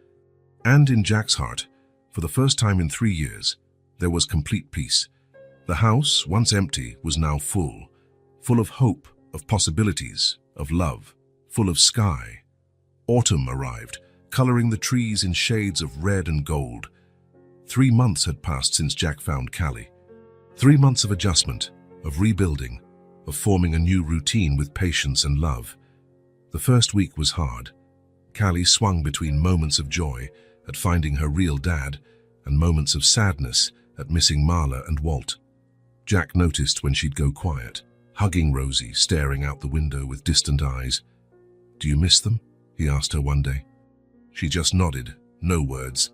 And in Jack's heart, for the first time in 3 years, there was complete peace. The house, once empty, was now full of hope, of possibilities, of love, full of sky. Autumn arrived, coloring the trees in shades of red and gold. 3 months had passed since Jack found Callie. 3 months of adjustment, of rebuilding, of forming a new routine with patience and love. The first week was hard. Callie swung between moments of joy at finding her real dad and moments of sadness at missing Marla and Walt. Jack noticed when she'd go quiet, hugging Rosie, staring out the window with distant eyes. "Do you miss them?" he asked her one day. She just nodded, no words.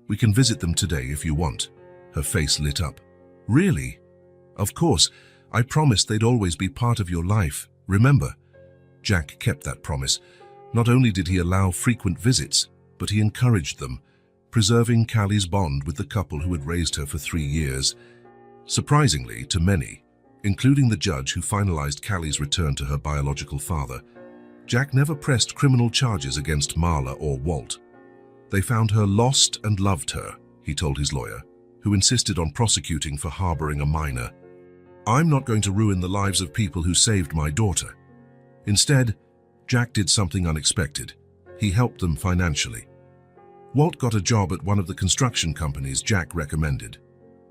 "We can visit them today if you want." Her face lit up. "Really?" "Of course. I promised they'd always be part of your life, remember?" Jack kept that promise. Not only did he allow frequent visits, but he encouraged them, preserving Callie's bond with the couple who had raised her for 3 years. Surprisingly, to many, including the judge who finalized Callie's return to her biological father, Jack never pressed criminal charges against Marla or Walt. "They found her lost and loved her," he told his lawyer, who insisted on prosecuting for harboring a minor. "I'm not going to ruin the lives of people who saved my daughter." Instead, Jack did something unexpected. He helped them financially. Walt got a job at one of the construction companies Jack recommended,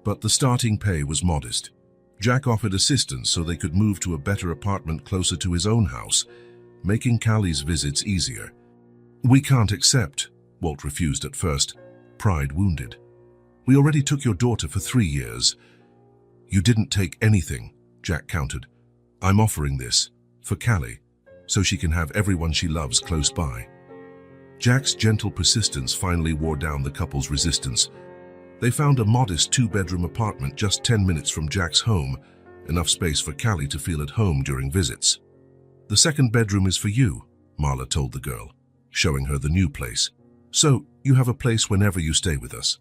but the starting pay was modest. Jack offered assistance so they could move to a better apartment closer to his own house, making Callie's visits easier. "We can't accept," Walt refused at first, pride wounded. "We already took your daughter for 3 years." "You didn't take anything," Jack countered. "I'm offering this, for Callie, so she can have everyone she loves close by." Jack's gentle persistence finally wore down the couple's resistance. They found a modest 2-bedroom apartment just 10 minutes from Jack's home, enough space for Callie to feel at home during visits. "The second bedroom is for you," Marla told the girl, showing her the new place. "So you have a place whenever you stay with us."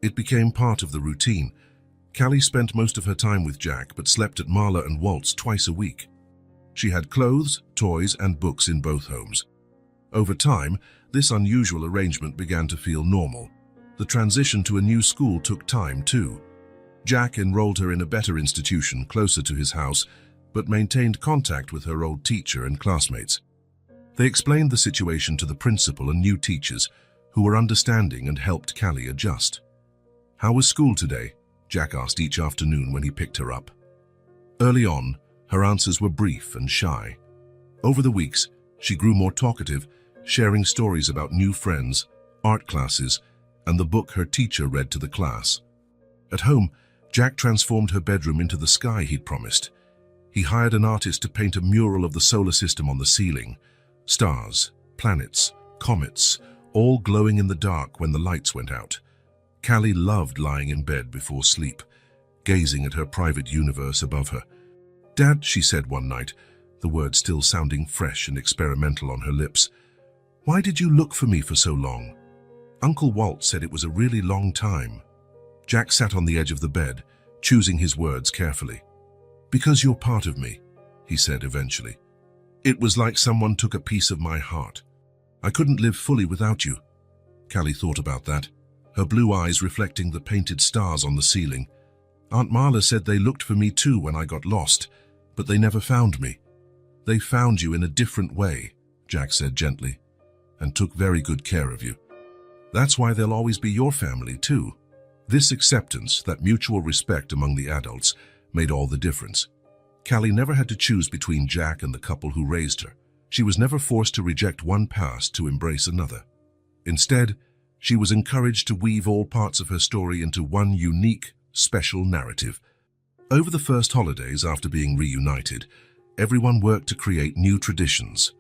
It became part of the routine. Callie spent most of her time with Jack, but slept at Marla and Walt's twice a week. She had clothes, toys, and books in both homes. Over time, this unusual arrangement began to feel normal. The transition to a new school took time, too. Jack enrolled her in a better institution closer to his house, but maintained contact with her old teacher and classmates. They explained the situation to the principal and new teachers, who were understanding and helped Callie adjust. "How was school today?" Jack asked each afternoon when he picked her up. Early on, her answers were brief and shy. Over the weeks, she grew more talkative, sharing stories about new friends, art classes, and the book her teacher read to the class. At home, Jack transformed her bedroom into the sky he'd promised. He hired an artist to paint a mural of the solar system on the ceiling. Stars, planets, comets, all glowing in the dark when the lights went out. Callie loved lying in bed before sleep, gazing at her private universe above her. "Dad," she said one night, the words still sounding fresh and experimental on her lips, "why did you look for me for so long?" "Uncle Walt said it was a really long time." Jack sat on the edge of the bed, choosing his words carefully. "Because you're part of me," he said eventually. "It was like someone took a piece of my heart. I couldn't live fully without you." Callie thought about that, her blue eyes reflecting the painted stars on the ceiling. "Aunt Marla said they looked for me too when I got lost, but they never found me." "They found you in a different way," Jack said gently, "and took very good care of you. That's why they'll always be your family too." This acceptance, that mutual respect among the adults, made all the difference. Callie never had to choose between Jack and the couple who raised her. She was never forced to reject one past to embrace another. Instead, she was encouraged to weave all parts of her story into one unique, special narrative. Over the first holidays after being reunited, everyone worked to create new traditions.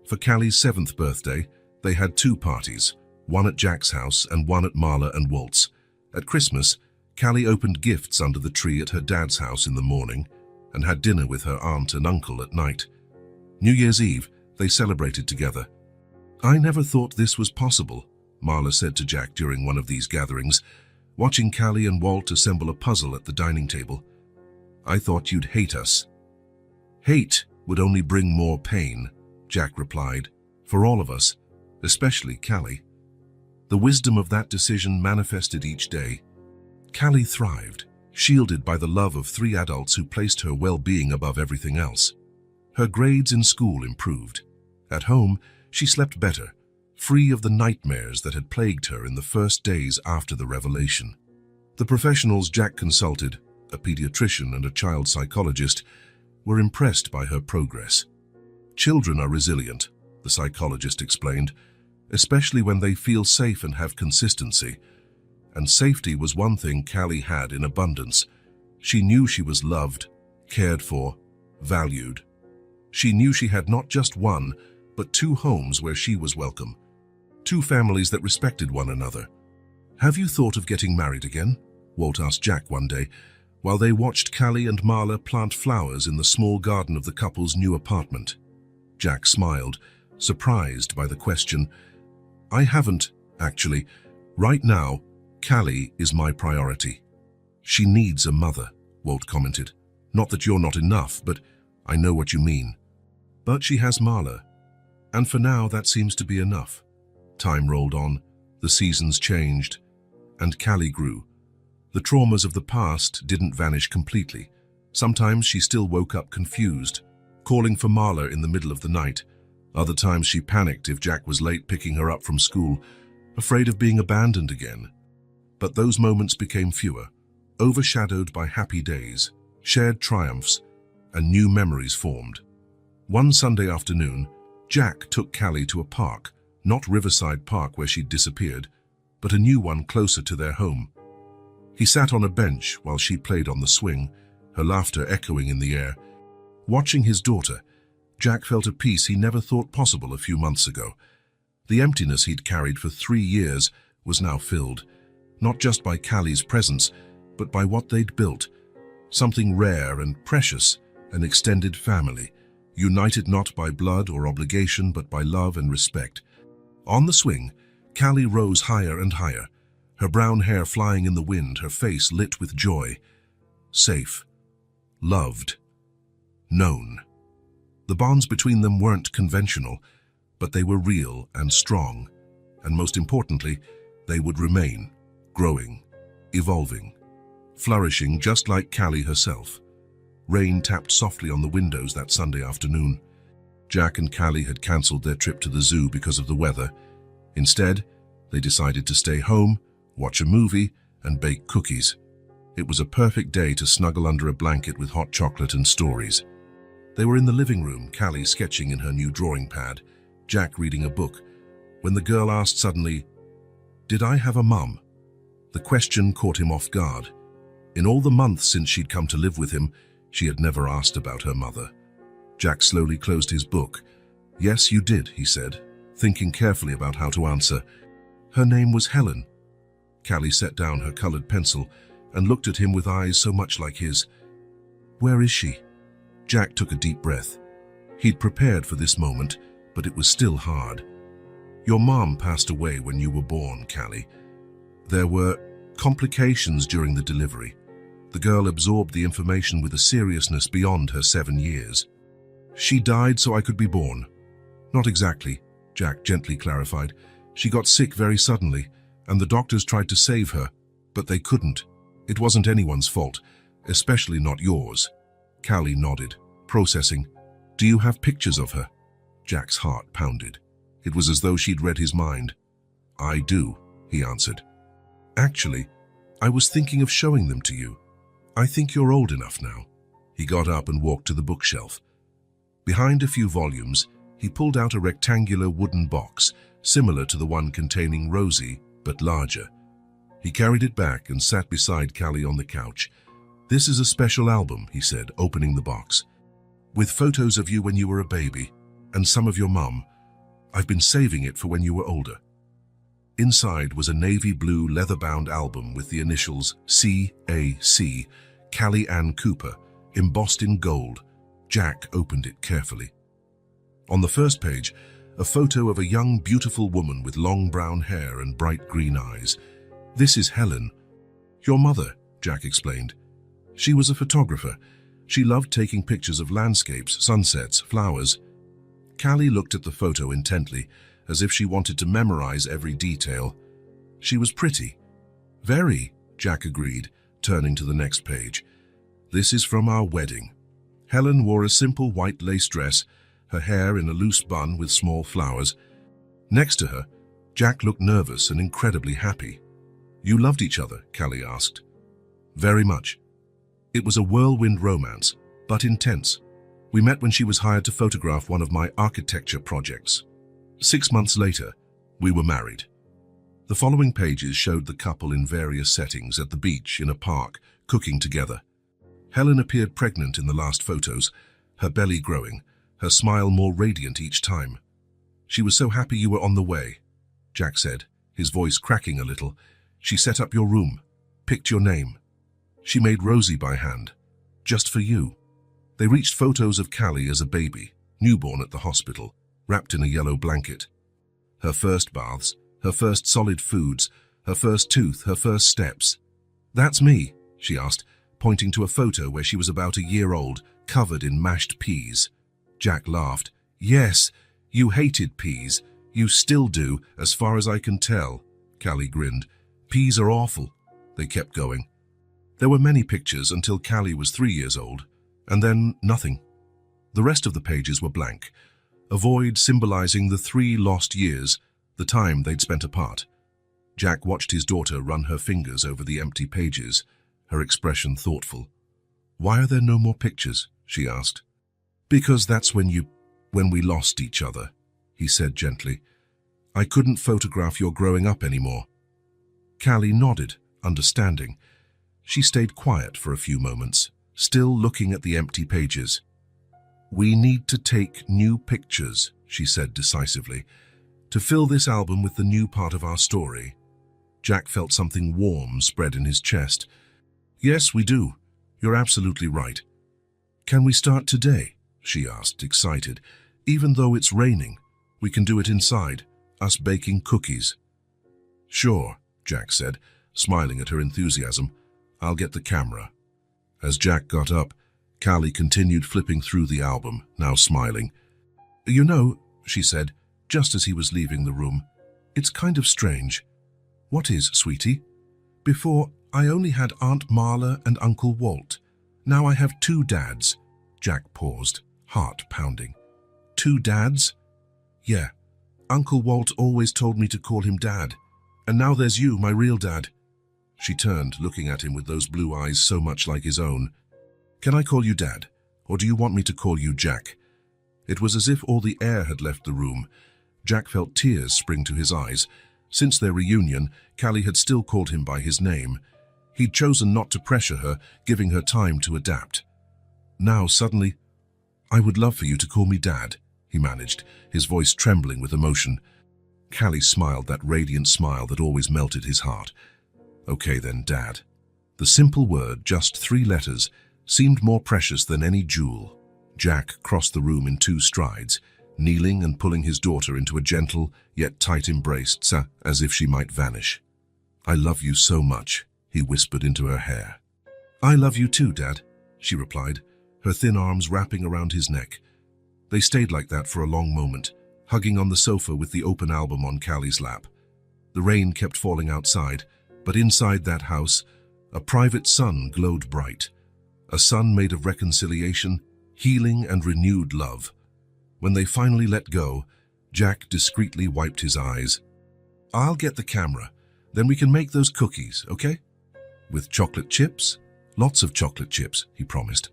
For Callie's 7th birthday, they had 2 parties, one at Jack's house and one at Marla and Walt's. At Christmas, Callie opened gifts under the tree at her dad's house in the morning and had dinner with her aunt and uncle at night. New Year's Eve, they celebrated together. "I never thought this was possible," Marla said to Jack during one of these gatherings, watching Callie and Walt assemble a puzzle at the dining table. "I thought you'd hate us." "Hate would only bring more pain," Jack replied, "for all of us, especially Callie." The wisdom of that decision manifested each day. Callie thrived, shielded by the love of 3 adults who placed her well-being above everything else. Her grades in school improved. At home, she slept better, free of the nightmares that had plagued her in the first days after the revelation. The professionals Jack consulted, a pediatrician and a child psychologist, were impressed by her progress. "Children are resilient," the psychologist explained, "especially when they feel safe and have consistency." And safety was one thing Callie had in abundance. She knew she was loved, cared for, valued. She knew she had not just one, but 2 homes where she was welcome. 2 families that respected one another. "Have you thought of getting married again?" Walt asked Jack one day, while they watched Callie and Marla plant flowers in the small garden of the couple's new apartment. Jack smiled, surprised by the question. "I haven't, actually. Right now, Callie is my priority." "She needs a mother," Walt commented. "Not that you're not enough, but I know what you mean." "But she has Marla, and for now that seems to be enough." Time rolled on, the seasons changed, and Callie grew. The traumas of the past didn't vanish completely. Sometimes she still woke up confused, calling for Marla in the middle of the night. Other times she panicked if Jack was late picking her up from school, afraid of being abandoned again. But those moments became fewer, overshadowed by happy days, shared triumphs, and new memories formed. One Sunday afternoon, Jack took Callie to a park, not Riverside Park where she'd disappeared, but a new one closer to their home. He sat on a bench while she played on the swing, her laughter echoing in the air. Watching his daughter, Jack felt a peace he never thought possible a few months ago. The emptiness he'd carried for 3 years was now filled, not just by Callie's presence, but by what they'd built. Something rare and precious, an extended family, united not by blood or obligation, but by love and respect. On the swing, Callie rose higher and higher, her brown hair flying in the wind, her face lit with joy. Safe. Loved. Known. The bonds between them weren't conventional, but they were real and strong, and most importantly, they would remain, growing, evolving. flourishing just like Callie herself. Rain tapped softly on the windows that Sunday afternoon. Jack and Callie had cancelled their trip to the zoo because of the weather. Instead, they decided to stay home, watch a movie, and bake cookies. It was a perfect day to snuggle under a blanket with hot chocolate and stories. They were in the living room, Callie sketching in her new drawing pad, Jack reading a book, when the girl asked suddenly, "Did I have a mum?" The question caught him off guard. In all the months since she'd come to live with him, she had never asked about her mother. Jack slowly closed his book. "Yes, you did," he said, thinking carefully about how to answer. "Her name was Helen." Callie set down her colored pencil and looked at him with eyes so much like his. "Where is she?" Jack took a deep breath. He'd prepared for this moment, but it was still hard. "Your mom passed away when you were born, Callie. There were complications during the delivery." The girl absorbed the information with a seriousness beyond her 7 years. "She died so I could be born." "Not exactly," Jack gently clarified. "She got sick very suddenly, and the doctors tried to save her, but they couldn't. It wasn't anyone's fault, especially not yours." Callie nodded, processing. "Do you have pictures of her?" Jack's heart pounded. It was as though she'd read his mind. "I do," he answered. "Actually, I was thinking of showing them to you. I think you're old enough now." He got up and walked to the bookshelf. Behind a few volumes, he pulled out a rectangular wooden box, similar to the one containing Rosie, but larger. He carried it back and sat beside Callie on the couch. "This is a special album," he said, opening the box, "with photos of you when you were a baby, and some of your mum. I've been saving it for when you were older." Inside was a navy blue leather-bound album with the initials C.A.C., Callie Ann Cooper, embossed in gold. Jack opened it carefully. On the first page, a photo of a young, beautiful woman with long brown hair and bright green eyes. "This is Helen." "Your mother," Jack explained. "She was a photographer. She loved taking pictures of landscapes, sunsets, flowers." Callie looked at the photo intently, as if she wanted to memorize every detail. "She was pretty." "Very," Jack agreed, turning to the next page. "This is from our wedding." Helen wore a simple white lace dress, her hair in a loose bun with small flowers. Next to her, Jack looked nervous and incredibly happy. "You loved each other?" Callie asked. "Very much. It was a whirlwind romance, but intense. We met when she was hired to photograph one of my architecture projects. 6 months later, we were married." The following pages showed the couple in various settings at the beach, in a park, cooking together. Helen appeared pregnant in the last photos, her belly growing, her smile more radiant each time. "She was so happy you were on the way," Jack said, his voice cracking a little. "She set up your room, picked your name. She made Rosie by hand, just for you." They reached photos of Callie as a baby, newborn at the hospital, wrapped in a yellow blanket. Her first baths, her first solid foods, her first tooth, her first steps. "That's me," she asked, pointing to a photo where she was about a year old, covered in mashed peas. Jack laughed. "Yes, you hated peas. You still do, as far as I can tell." Callie grinned. "Peas are awful." They kept going. There were many pictures until Callie was 3 years old, and then nothing. The rest of the pages were blank, a void symbolizing the 3 lost years, the time they'd spent apart. Jack watched his daughter run her fingers over the empty pages, her expression thoughtful. "Why are there no more pictures?" she asked. "Because that's when we lost each other," he said gently. "I couldn't photograph your growing up anymore." Callie nodded, understanding. She stayed quiet for a few moments, still looking at the empty pages. "We need to take new pictures," she said decisively, "to fill this album with the new part of our story." Jack felt something warm spread in his chest. "Yes, we do. You're absolutely right." "Can we start today?" she asked, excited. "Even though it's raining, we can do it inside, us baking cookies." "Sure," Jack said, smiling at her enthusiasm. "I'll get the camera." As Jack got up, Callie continued flipping through the album, now smiling. "You know," she said, just as he was leaving the room, "it's kind of strange." "What is, sweetie?" "Before, I only had Aunt Marla and Uncle Walt. Now I have two dads. Jack paused, heart pounding. Two dads? Yeah. Uncle Walt always told me to call him Dad. And now there's you, my real dad. She turned, looking at him with those blue eyes so much like his own. Can I call you Dad, or do you want me to call you Jack? It was as if all the air had left the room. Jack felt tears spring to his eyes. Since their reunion, Callie had still called him by his name. He'd chosen not to pressure her, giving her time to adapt. Now, suddenly, I would love for you to call me Dad, he managed, his voice trembling with emotion. Callie smiled, that radiant smile that always melted his heart. Okay then, Dad. The simple word, just 3 letters, seemed more precious than any jewel. Jack crossed the room in 2 strides, kneeling and pulling his daughter into a gentle yet tight embrace, as if she might vanish. I love you so much, he whispered into her hair. I love you too, Dad, she replied, her thin arms wrapping around his neck. They stayed like that for a long moment, hugging on the sofa with the open album on Callie's lap. The rain kept falling outside, but inside that house, a private sun glowed bright. A sun made of reconciliation, healing and renewed love. When they finally let go, Jack discreetly wiped his eyes. I'll get the camera, then we can make those cookies, okay? With chocolate chips? Lots of chocolate chips, he promised.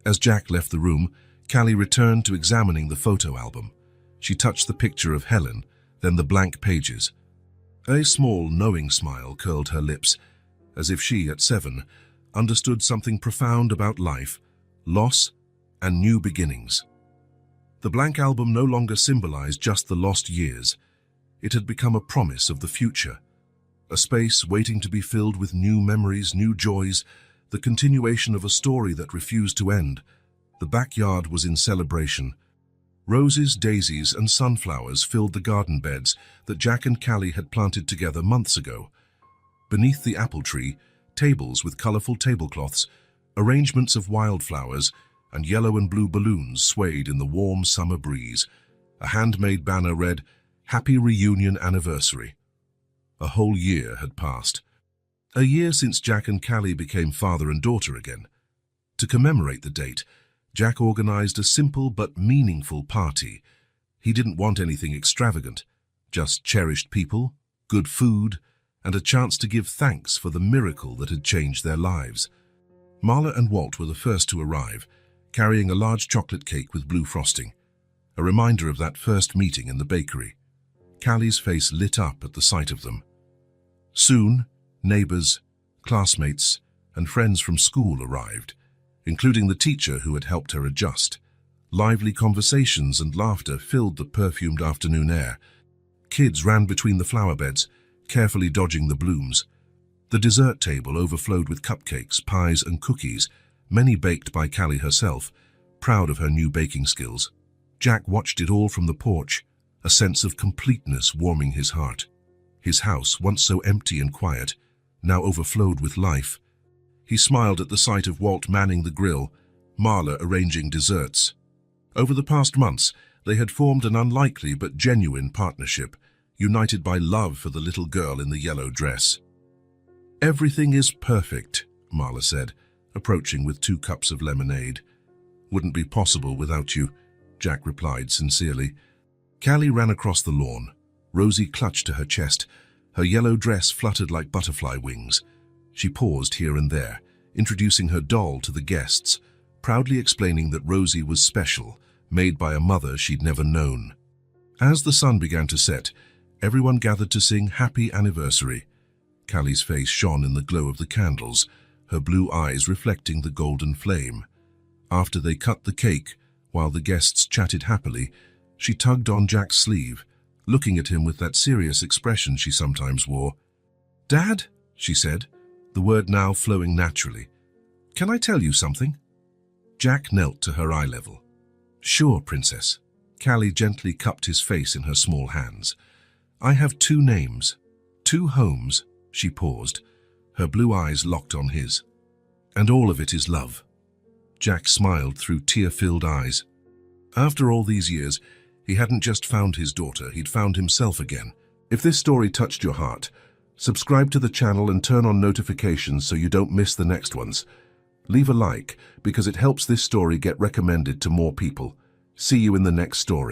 As Jack left the room, Callie returned to examining the photo album. She touched the picture of Helen, then the blank pages. A small, knowing smile curled her lips, as if she, at 7, understood something profound about life, loss, and new beginnings. The blank album no longer symbolized just the lost years. It had become a promise of the future, a space waiting to be filled with new memories, new joys, the continuation of a story that refused to end. The backyard was in celebration. Roses, daisies, and sunflowers filled the garden beds that Jack and Callie had planted together months ago. Beneath the apple tree, tables with colorful tablecloths, arrangements of wildflowers, and yellow and blue balloons swayed in the warm summer breeze. A handmade banner read, "Happy Reunion Anniversary." A whole year had passed. A year since Jack and Callie became father and daughter again. To commemorate the date, Jack organized a simple but meaningful party. He didn't want anything extravagant, just cherished people, good food, and a chance to give thanks for the miracle that had changed their lives. Marla and Walt were the first to arrive, carrying a large chocolate cake with blue frosting, a reminder of that first meeting in the bakery. Callie's face lit up at the sight of them. Soon, neighbors, classmates, and friends from school arrived, including the teacher who had helped her adjust. Lively conversations and laughter filled the perfumed afternoon air. Kids ran between the flower beds, carefully dodging the blooms. The dessert table overflowed with cupcakes, pies, and cookies, many baked by Callie herself, proud of her new baking skills. Jack watched it all from the porch, a sense of completeness warming his heart. His house, once so empty and quiet, now overflowed with life. He smiled at the sight of Walt manning the grill, Marla arranging desserts. Over the past months, they had formed an unlikely but genuine partnership, united by love for the little girl in the yellow dress. Everything is perfect, Marla said, approaching with 2 cups of lemonade. Wouldn't be possible without you, Jack replied sincerely. Callie ran across the lawn. Rosie clutched to her chest. Her yellow dress fluttered like butterfly wings. She paused here and there, introducing her doll to the guests, proudly explaining that Rosie was special, made by a mother she'd never known. As the sun began to set, everyone gathered to sing Happy Anniversary. Callie's face shone in the glow of the candles, her blue eyes reflecting the golden flame. After they cut the cake, while the guests chatted happily, she tugged on Jack's sleeve, looking at him with that serious expression she sometimes wore. "Dad," she said, the word now flowing naturally, "can I tell you something?" Jack knelt to her eye level. "Sure, Princess." Callie gently cupped his face in her small hands. "I have 2 names, 2 homes." She paused, her blue eyes locked on his. "And all of it is love." Jack smiled through tear-filled eyes. After all these years, he hadn't just found his daughter, he'd found himself again. If this story touched your heart, Subscribe to the channel and turn on notifications so you don't miss the next ones. Leave a like because it helps this story get recommended to more people. See you in the next story.